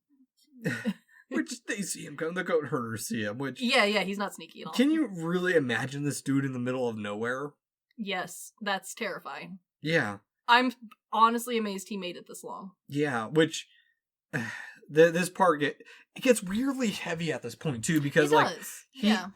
Which they see him come. The goat herders see him. Which yeah, he's not sneaky at all. Can you really imagine this dude in the middle of nowhere? Yes, that's terrifying. Yeah. I'm honestly amazed he made it this long. Yeah, which this part gets weirdly heavy at this point too, because like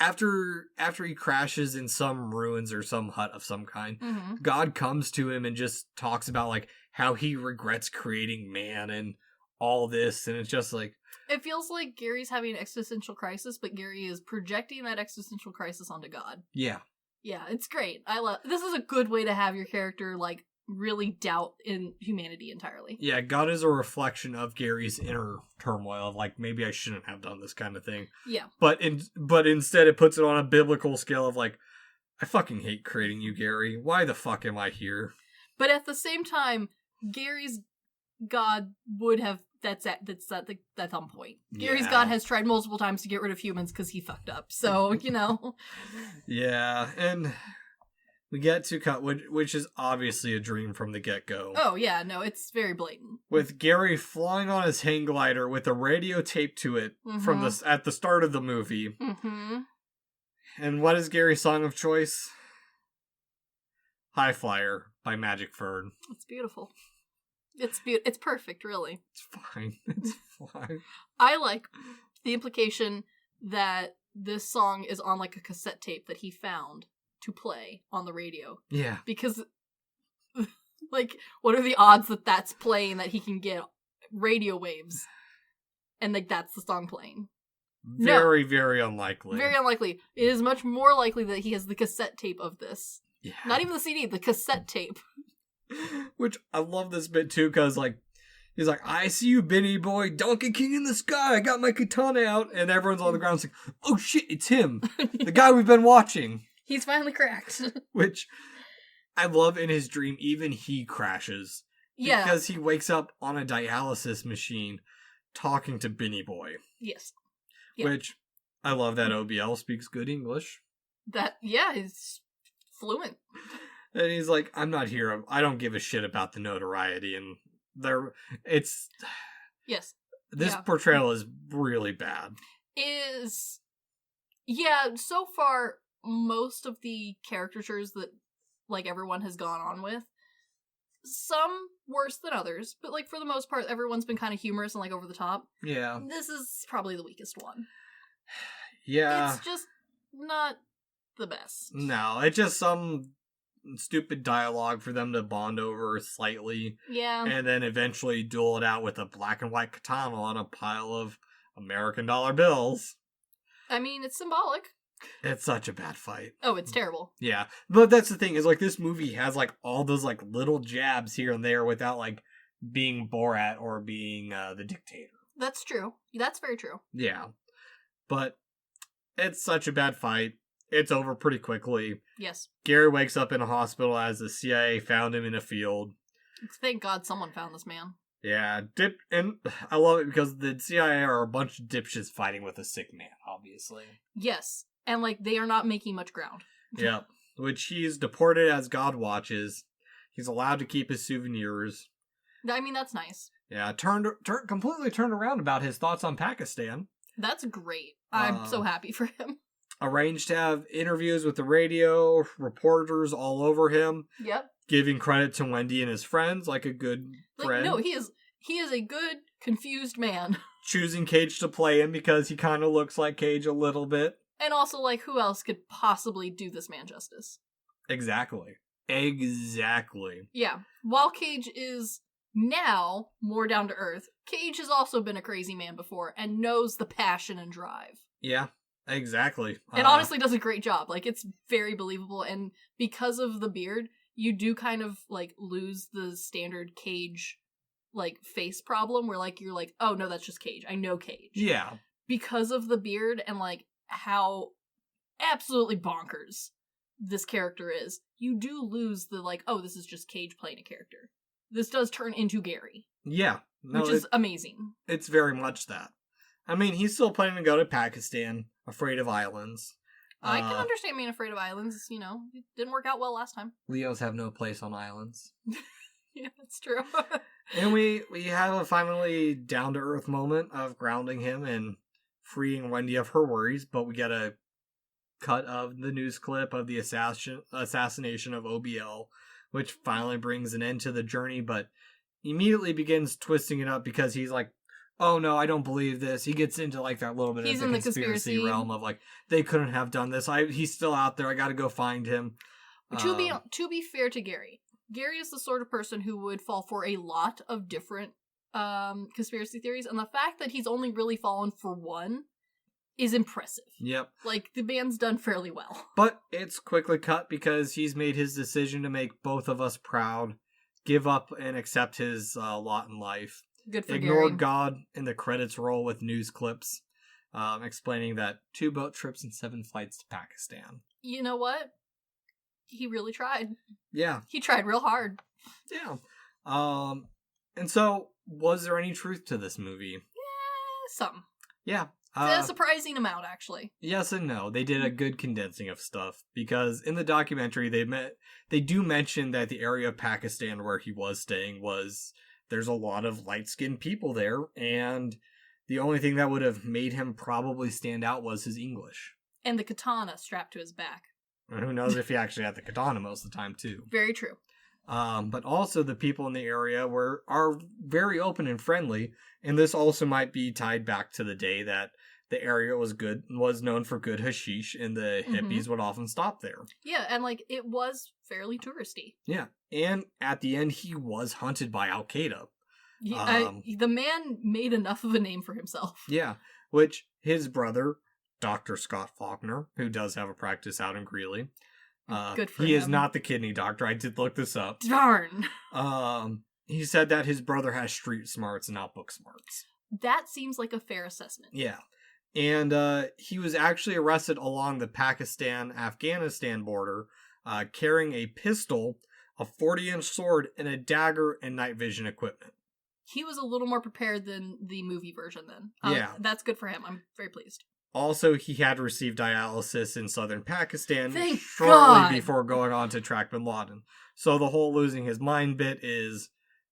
after he crashes in some ruins or some hut of some kind, God comes to him and just talks about like how he regrets creating man and all this, and it's just like it feels like Gary's having an existential crisis, but Gary is projecting that existential crisis onto God. Yeah. Yeah, it's great. I love this is a good way to have your character like really doubt in humanity entirely. Yeah, God is a reflection of Gary's inner turmoil of like, maybe I shouldn't have done this kind of thing. Yeah. But instead it puts it on a biblical scale of like, I fucking hate creating you, Gary. Why the fuck am I here? But at the same time, Gary's God would have that's on point. Gary's God has tried multiple times to get rid of humans because he fucked up. So, you know. Yeah, and we get to cut, which is obviously a dream from the get-go. Oh, yeah, no, it's very blatant. With Gary flying on his hang glider with a radio taped to it from at the start of the movie. Mm-hmm. And what is Gary's song of choice? High Flyer by Magic Fern. It's beautiful. It's perfect, really. It's fine. It's fine. I like the implication that this song is on like a cassette tape that he found to play on the radio. Yeah. Because, like, what are the odds that that's playing that he can get radio waves and, like, that's the song playing? Very, very unlikely. Very unlikely. It is much more likely that he has the cassette tape of this. Yeah. Not even the CD, the cassette tape. Which, I love this bit, too, because, like, he's like, I see you, Benny boy, Donkey King in the sky, I got my katana out, and everyone's on the ground like, oh shit, it's him, the guy we've been watching. He's finally cracked. Which I love in his dream, even he crashes. Yeah. Because he wakes up on a dialysis machine talking to Benny Boy. Yes. Yeah. Which, I love that OBL speaks good English. He's fluent. And he's like, I'm not here, I don't give a shit about the notoriety, and Yes. This portrayal is really bad. So far, most of the caricatures that, like, everyone has gone on with, some worse than others, but, like, for the most part, everyone's been kind of humorous and, like, over the top. Yeah. This is probably the weakest one. Yeah. It's just not the best. No, it's just some stupid dialogue for them to bond over slightly. Yeah. And then eventually duel it out with a black and white katana on a pile of American dollar bills. I mean, it's symbolic. It's such a bad fight. Oh, it's terrible. Yeah. But that's the thing, is like this movie has like all those like little jabs here and there without like being Borat or being the dictator. That's true. That's very true. Yeah. But it's such a bad fight. It's over pretty quickly. Yes. Gary wakes up in a hospital as the CIA found him in a field. Thank God someone found this man. Yeah, and I love it because the CIA are a bunch of dipshits fighting with a sick man, obviously. Yes, and like they are not making much ground. Yeah, which he's deported as God watches. He's allowed to keep his souvenirs. I mean, that's nice. Yeah, completely turned around about his thoughts on Pakistan. That's great. I'm so happy for him. Arranged to have interviews with the radio, reporters all over him. Yep. Giving credit to Wendy and his friends, like a good friend. No, he is a good, confused man. Choosing Cage to play him because he kind of looks like Cage a little bit. And also, like, who else could possibly do this man justice? Exactly. Yeah. While Cage is now more down to earth, Cage has also been a crazy man before and knows the passion and drive. Yeah, exactly. And honestly does a great job. Like, it's very believable. And because of the beard, you do kind of, like, lose the standard Cage, like, face problem where, like, you're like, oh, no, that's just Cage. I know Cage. Yeah. Because of the beard and, like, how absolutely bonkers this character is, you do lose the, like, oh, this is just Cage playing a character. This does turn into Gary. Yeah. No, which is amazing. It's very much that. I mean, he's still planning to go to Pakistan, afraid of islands. I can understand being afraid of islands, you know. It didn't work out well last time. Leos have no place on islands. Yeah, that's true. And we have a finally down-to-earth moment of grounding him and freeing Wendy of her worries, but we get a cut of the news clip of the assassination of OBL, which finally brings an end to the journey, but immediately begins twisting it up because he's like, oh no, I don't believe this. He gets into like that little bit of the conspiracy realm of like, they couldn't have done this. He's still out there. I gotta go find him. To be fair to Gary is the sort of person who would fall for a lot of different conspiracy theories, and the fact that he's only really fallen for one is impressive. Yep. Like, the band's done fairly well. But it's quickly cut because he's made his decision to make both of us proud, give up and accept his lot in life. Good for Ignored Gary. God in the credits roll with news clips explaining that 2 boat trips and 7 flights to Pakistan. You know what? He really tried. Yeah. He tried real hard. Yeah. And so, was there any truth to this movie? Yeah, some. Yeah. A surprising amount, actually. Yes and no. They did a good condensing of stuff because in the documentary they do mention that the area of Pakistan where he was staying there's a lot of light-skinned people there, and the only thing that would have made him probably stand out was his English. And the katana strapped to his back. And who knows if he actually had the katana most of the time, too. Very true. But also the people in the area are very open and friendly, and this also might be tied back to the day that the area was known for good hashish, and the hippies would often stop there. Yeah, and like it was fairly touristy. Yeah, and at the end he was hunted by Al-Qaeda. The man made enough of a name for himself. Yeah, which his brother, Dr. Scott Faulkner, who does have a practice out in Greeley. Good for him. He is not the kidney doctor. I did look this up. Darn. He said that his brother has street smarts and not book smarts. That seems like a fair assessment. Yeah. And he was actually arrested along the Pakistan-Afghanistan border, carrying a pistol, a 40-inch sword, and a dagger and night vision equipment. He was a little more prepared than the movie version then. Yeah. That's good for him. I'm very pleased. Also, he had received dialysis in southern Pakistan Thank God. before going on to track bin Laden. So the whole losing his mind bit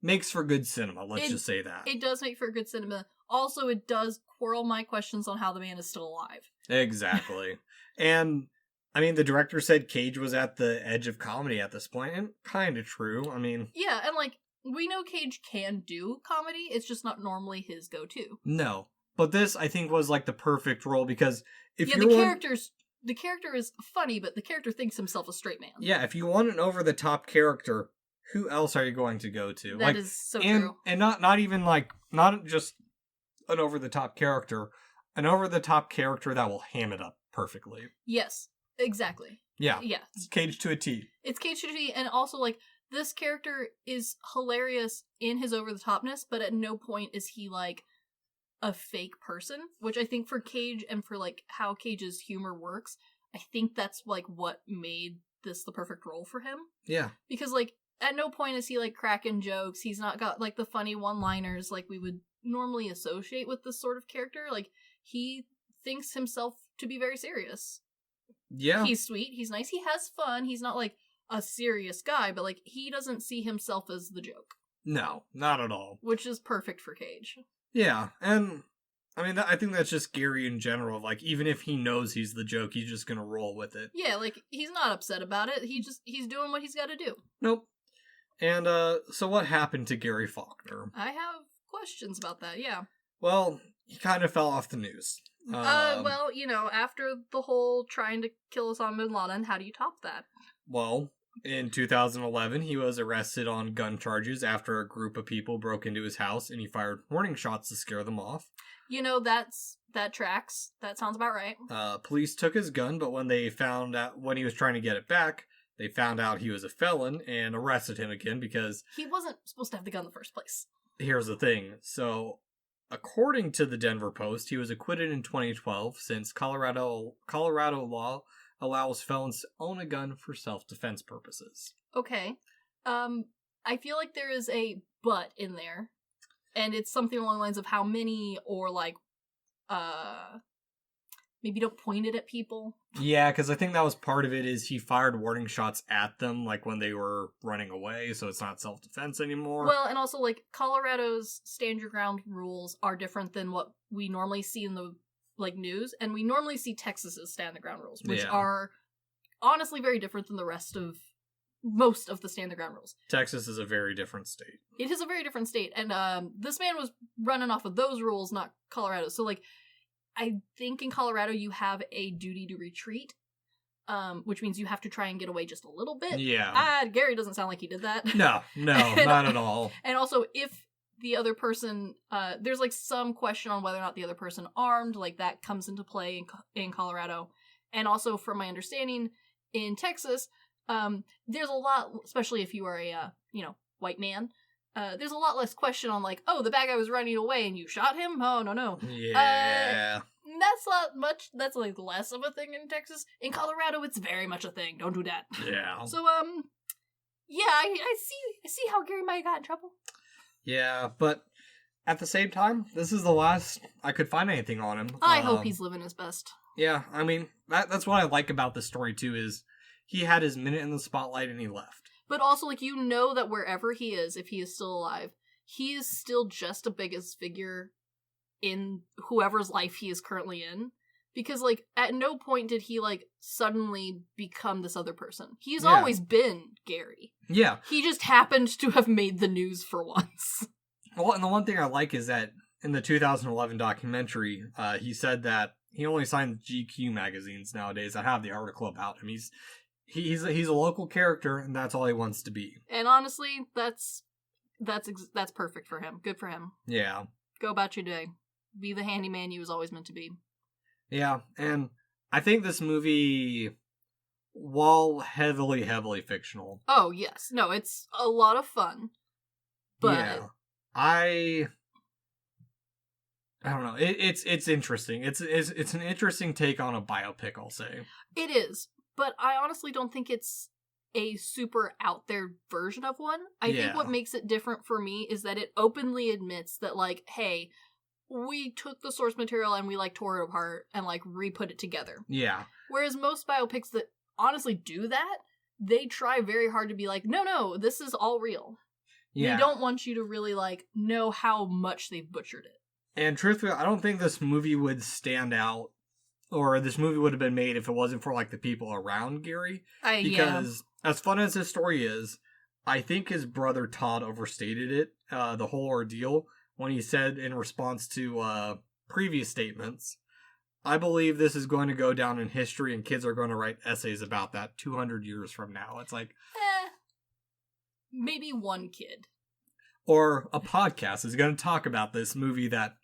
makes for good cinema, let's just say that. It does make for good cinema. Also, it does quirl my questions on how the man is still alive. Exactly. And, I mean, the director said Cage was at the edge of comedy at this point, and kind of true. I mean... Yeah, and, like, we know Cage can do comedy, it's just not normally his go-to. No. But this, I think, was, like, the perfect role, because if the character is funny, but the character thinks himself a straight man. Yeah, if you want an over-the-top character, who else are you going to go to? That is so true. And not even, like, not just an over-the-top character, an over-the-top character that will ham it up perfectly. Yes, exactly. Yeah. Yeah. It's Cage to a T. It's Cage to a T, and also, like, this character is hilarious in his over-the-topness, but at no point is he, like, a fake person, which I think for Cage and for, like, how Cage's humor works, I think that's, like, what made this the perfect role for him. Yeah. Because, like, at no point is he, like, cracking jokes. He's not got, like, the funny one-liners like we would normally associate with this sort of character. Like, he thinks himself to be very serious. Yeah. He's sweet. He's nice. He has fun. He's not, like, a serious guy, but, like, he doesn't see himself as the joke. No, not at all. Which is perfect for Cage. Yeah, and I mean, I think that's just Gary in general. Like, even if he knows he's the joke, he's just gonna roll with it. Yeah, like, he's not upset about it. He's doing what he's gotta do. Nope. And, so what happened to Gary Faulkner? I have questions about that, yeah. Well, he kind of fell off the news. Well, you know, after the whole trying to kill Osama bin Laden, how do you top that? Well, in 2011, he was arrested on gun charges after a group of people broke into his house and he fired warning shots to scare them off. You know, that tracks. That sounds about right. Police took his gun, but when they found out, when he was trying to get it back, they found out he was a felon and arrested him again because... He wasn't supposed to have the gun in the first place. Here's the thing. So, according to the Denver Post, he was acquitted in 2012 since Colorado law allows felons to own a gun for self-defense purposes. Okay. I feel like there is a but in there. And it's something along the lines of how many, or like, maybe don't point it at people. Yeah, because I think that was part of it, is he fired warning shots at them, like, when they were running away, so it's not self-defense anymore. Well, and also, like, Colorado's stand your ground rules are different than what we normally see in the, like, news, and we normally see Texas's stand the ground rules, which are honestly very different than the rest of most of the stand the ground rules. Texas is a very different state. It is a very different state, and this man was running off of those rules, not Colorado. So, like, I think in Colorado you have a duty to retreat, which means you have to try and get away just a little bit. Yeah. Gary doesn't sound like he did that. No, not at all. And also, if the other person, there's, like, some question on whether or not the other person armed, like, that comes into play in Colorado. And also, from my understanding, in Texas, there's a lot, especially if you are a, white man, there's a lot less question on, like, oh, the bad guy was running away and you shot him? Oh, no. Yeah. That's not much, that's, like, less of a thing in Texas. In Colorado, it's very much a thing. Don't do that. Yeah. So, yeah, I see how Gary might have got in trouble. Yeah, but at the same time, this is the last I could find anything on him. I hope he's living his best. Yeah, I mean, that's what I like about this story, too, is he had his minute in the spotlight and he left. But also, like, you know that wherever he is, if he is still alive, he is still just the biggest figure in whoever's life he is currently in. Because, like, at no point did he, like, suddenly become this other person. He's always been Gary. Yeah. He just happened to have made the news for once. Well, and the one thing I like is that in the 2011 documentary, he said that he only signs GQ magazines nowadays. I have the article about him. He's a local character, and that's all he wants to be. And honestly, that's perfect for him. Good for him. Yeah. Go about your day. Be the handyman you was always meant to be. Yeah, and I think this movie, while heavily fictional... Oh, yes. No, it's a lot of fun. But... Yeah. I don't know. It's interesting. It's an interesting take on a biopic, I'll say. It is. But I honestly don't think it's a super out there version of one. I think what makes it different for me is that it openly admits that, like, hey, we took the source material and we, like, tore it apart and, like, re-put it together. Yeah. Whereas most biopics that honestly do that, they try very hard to be like, no, this is all real. Yeah. They don't want you to really, like, know how much they've butchered it. And truthfully, I don't think this movie would stand out, or this movie would have been made if it wasn't for, like, the people around Gary. Because as fun as his story is, I think his brother Todd overstated it, the whole ordeal, when he said in response to previous statements, I believe this is going to go down in history and kids are going to write essays about that 200 years from now. It's like... maybe one kid. Or a podcast is going to talk about this movie that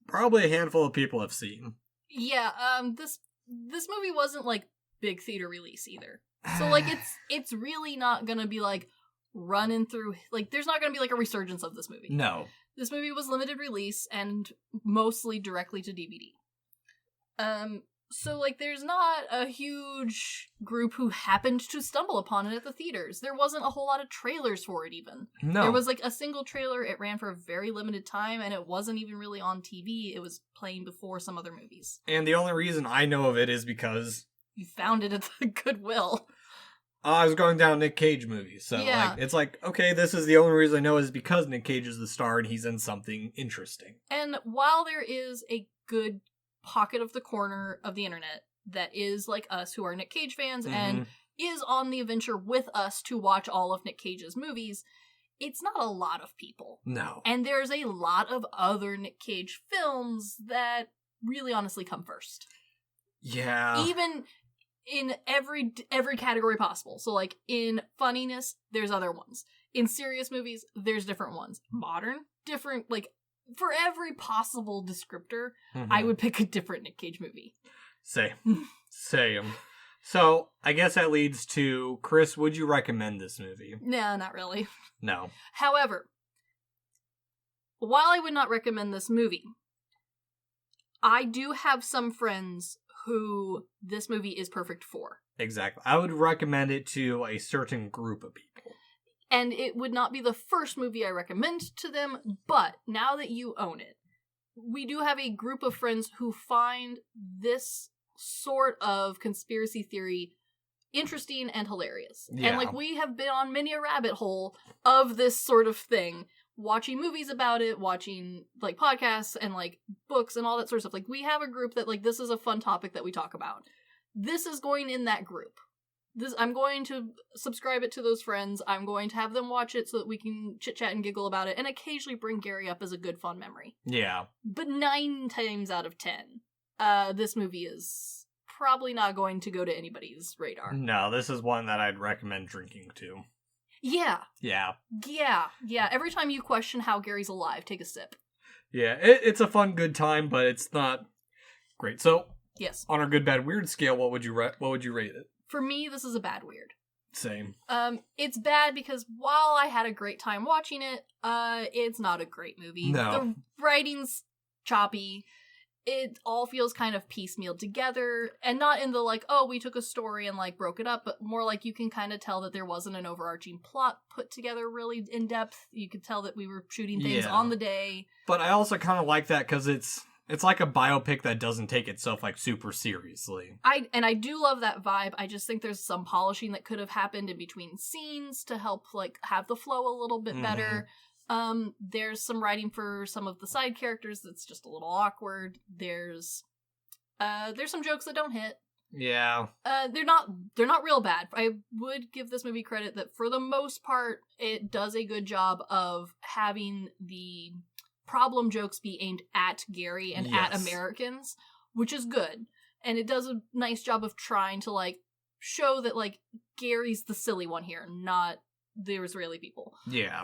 probably a handful of people have seen. Yeah, this movie wasn't, like, big theater release either. So, like, it's really not gonna be, like, running through, like, there's not gonna be, like, a resurgence of this movie. No. This movie was limited release and mostly directly to DVD. So, like, there's not a huge group who happened to stumble upon it at the theaters. There wasn't a whole lot of trailers for it, even. No. There was, like, a single trailer. It ran for a very limited time, and it wasn't even really on TV. It was playing before some other movies. And the only reason I know of it is because... You found it at the Goodwill. I was going down Nic Cage movies, so, yeah. it's like, okay, this is the only reason I know is because Nic Cage is the star and he's in something interesting. And while there is a good pocket of the corner of the internet that is like us who are Nic Cage fans and is on the adventure with us to watch all of Nic Cage's movies, it's not a lot of people. No. And there's a lot of other Nic Cage films that really honestly come first. Yeah. Even in every category possible. So like in funniness, there's other ones. In serious movies, there's different ones. Modern, different, like for every possible descriptor, I would pick a different Nic Cage movie. Same. So, I guess that leads to, Chris, would you recommend this movie? No, not really. No. However, while I would not recommend this movie, I do have some friends who this movie is perfect for. Exactly. I would recommend it to a certain group of people. And it would not be the first movie I recommend to them, but now that you own it, we do have a group of friends who find this sort of conspiracy theory interesting and hilarious. Yeah. And, like, we have been on many a rabbit hole of this sort of thing, watching movies about it, watching, like, podcasts and, like, books and all that sort of stuff. Like, we have a group that, like, this is a fun topic that we talk about. This is going in that group. I'm going to subscribe it to those friends. I'm going to have them watch it so that we can chit-chat and giggle about it, and occasionally bring Gary up as a good, fun memory. Yeah. But 9 times out of 10, this movie is probably not going to go to anybody's radar. No, this is one that I'd recommend drinking to. Yeah. Yeah. Yeah. Every time you question how Gary's alive, take a sip. Yeah, it's a fun, good time, but it's not great. So, yes, on our good, bad, weird scale, what would you rate it? For me, this is a bad weird. Same. It's bad because while I had a great time watching it, it's not a great movie. No. The writing's choppy. It all feels kind of piecemealed together, and not in the like, oh, we took a story and like broke it up, but more like you can kind of tell that there wasn't an overarching plot put together really in depth. You could tell that we were shooting things on the day. But I also kind of like that because it's like a biopic that doesn't take itself like super seriously. I do love that vibe. I just think there's some polishing that could have happened in between scenes to help like have the flow a little bit better. There's some writing for some of the side characters that's just a little awkward. There's some jokes that don't hit. Yeah. They're not real bad. I would give this movie credit that for the most part it does a good job of having the problem jokes be aimed at Gary and at Americans, which is good. And it does a nice job of trying to like show that like Gary's the silly one here, not the Israeli people. Yeah.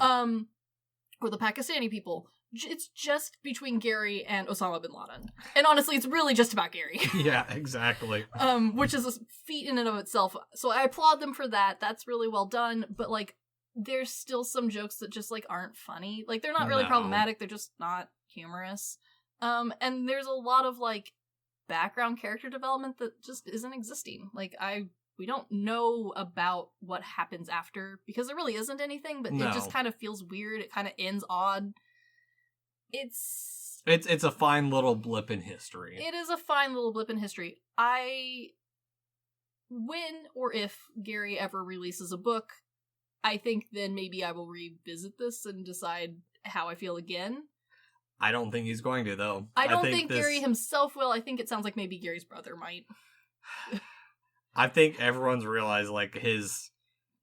Or the Pakistani people. It's just between Gary and Osama bin Laden. And honestly, it's really just about Gary. Yeah, exactly. Which is a feat in and of itself. So I applaud them for that. That's really well done. But like, there's still some jokes that just like aren't funny. Like, they're not really problematic. They're just not humorous. And there's a lot of like background character development that just isn't existing. Like, we don't know about what happens after because there really isn't anything, but it just kind of feels weird. It kind of ends odd. It's a fine little blip in history. It is a fine little blip in history. When or if Gary ever releases a book, I think then maybe I will revisit this and decide how I feel again. I don't think he's going to, though. I don't think Gary himself will. I think it sounds like maybe Gary's brother might. I think everyone's realized, like, his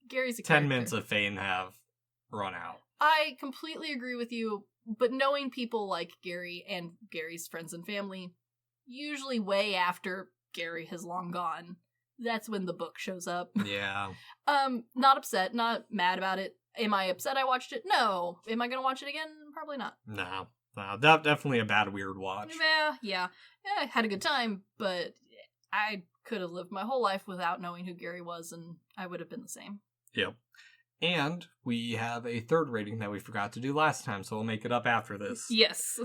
Gary's a 10 character. minutes of fame have run out. I completely agree with you, but knowing people like Gary and Gary's friends and family, usually way after Gary has long gone, that's when the book shows up. Yeah. Not upset, not mad about it. Am I upset I watched it? No. Am I gonna watch it again? Probably not. No. Definitely a bad, weird watch. Yeah. I had a good time, but I could have lived my whole life without knowing who Gary was, and I would have been the same. Yep. And we have a third rating that we forgot to do last time, so we'll make it up after this. Yes.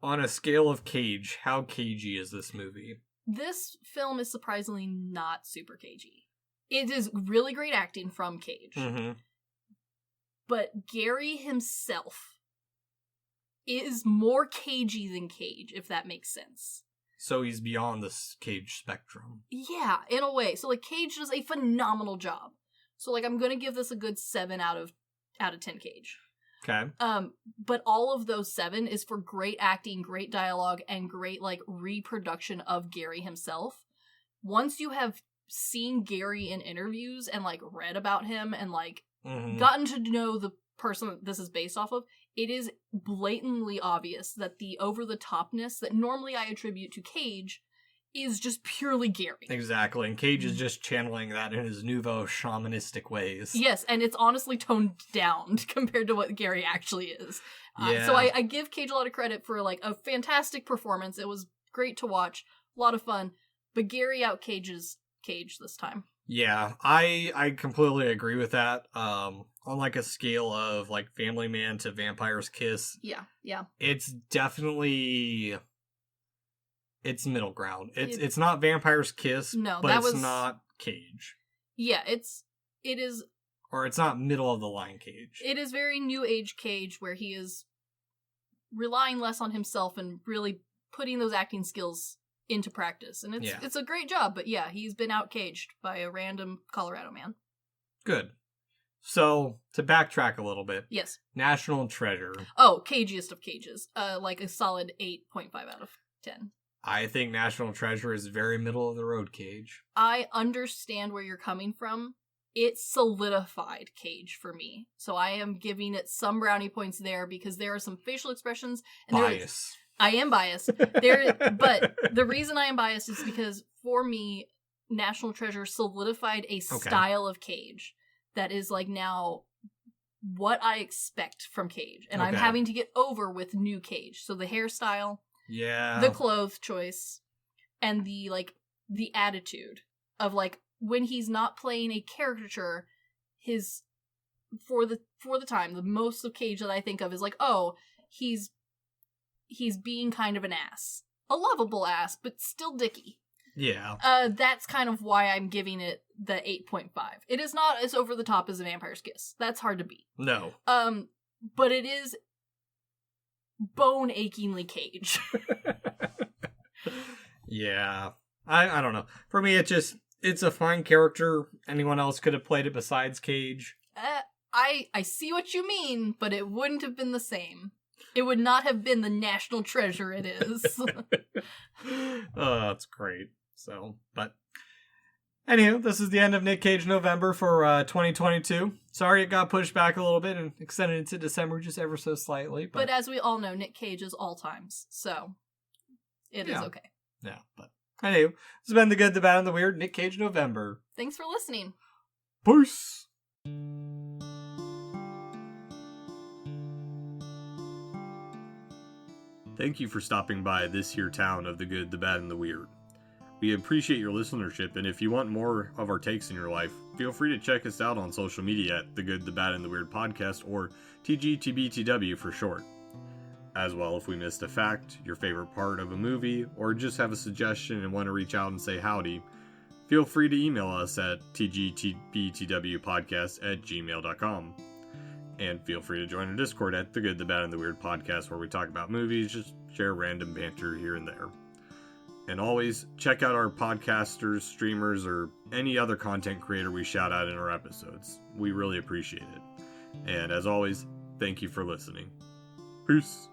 On a scale of cage, how cagey is this movie? This film is surprisingly not super cagey. It is really great acting from Cage. Mm-hmm. But Gary himself is more cagey than Cage, if that makes sense. So he's beyond the Cage spectrum. Yeah, in a way. So, like, Cage does a phenomenal job. So, like, I'm gonna give this a good 7 out of 10 Cage. Okay. But all of those 7 is for great acting, great dialogue, and great, like, reproduction of Gary himself. Once you have seen Gary in interviews and, like, read about him and, like, gotten to know the person that this is based off of, it is blatantly obvious that the over-the-topness that normally I attribute to Cage is just purely Gary. Exactly, and Cage is just channeling that in his nouveau shamanistic ways. Yes, and it's honestly toned down compared to what Gary actually is. Yeah. So I give Cage a lot of credit for, like, a fantastic performance. It was great to watch, a lot of fun, but Gary out-cages Cage this time. Yeah, I completely agree with that. On like a scale of like Family Man to Vampire's Kiss. Yeah. It's definitely it's middle ground. It's not Vampire's Kiss, no, but it's not Cage. Yeah, it is, or it's not middle of the line Cage. It is very new age Cage where he is relying less on himself and really putting those acting skills into practice, and it's a great job. But yeah, he's been out-caged by a random Colorado man. Good. So to backtrack a little bit, yes, National Treasure. Oh, Cageiest of Cages. Like a solid 8.5 out of 10. I think National Treasure is very middle of the road Cage. I understand where you're coming from. It solidified Cage for me, so I am giving it some brownie points there because there are some facial expressions. And bias. I am biased. But the reason I am biased is because, for me, National Treasure solidified a style of Cage that is, like, now what I expect from Cage. And I'm having to get over with new Cage. So the hairstyle, the clothes choice, and the attitude of, like, when he's not playing a caricature, for the time, the most of Cage that I think of is like, oh, he's being kind of an ass. A lovable ass, but still dicky. Yeah. That's kind of why I'm giving it the 8.5. It is not as over the top as A Vampire's Kiss. That's hard to beat. No. But it is bone-achingly Cage. Yeah. I don't know. For me, it's a fine character. Anyone else could have played it besides Cage. I see what you mean, but it wouldn't have been the same. It would not have been the national treasure it is. Oh, that's great. So, but anywho, this is the end of Nic Cage November for 2022. Sorry it got pushed back a little bit and extended into December just ever so slightly. But as we all know, Nic Cage is all times, so it is okay. Yeah, but anywho, this has been the good, the bad, and the weird Nic Cage November. Thanks for listening. Peace. Thank you for stopping by this here town of the good, the bad, and the weird. We appreciate your listenership, and if you want more of our takes in your life, feel free to check us out on social media at The Good, the Bad, and the Weird Podcast, or TGTBTW for short. As well, if we missed a fact, your favorite part of a movie, or just have a suggestion and want to reach out and say howdy, feel free to email us at tgtbtwpodcast@gmail.com. And feel free to join our Discord at The Good, the Bad, and the Weird Podcast, where we talk about movies, just share random banter here and there. And always, check out our podcasters, streamers, or any other content creator we shout out in our episodes. We really appreciate it. And as always, thank you for listening. Peace.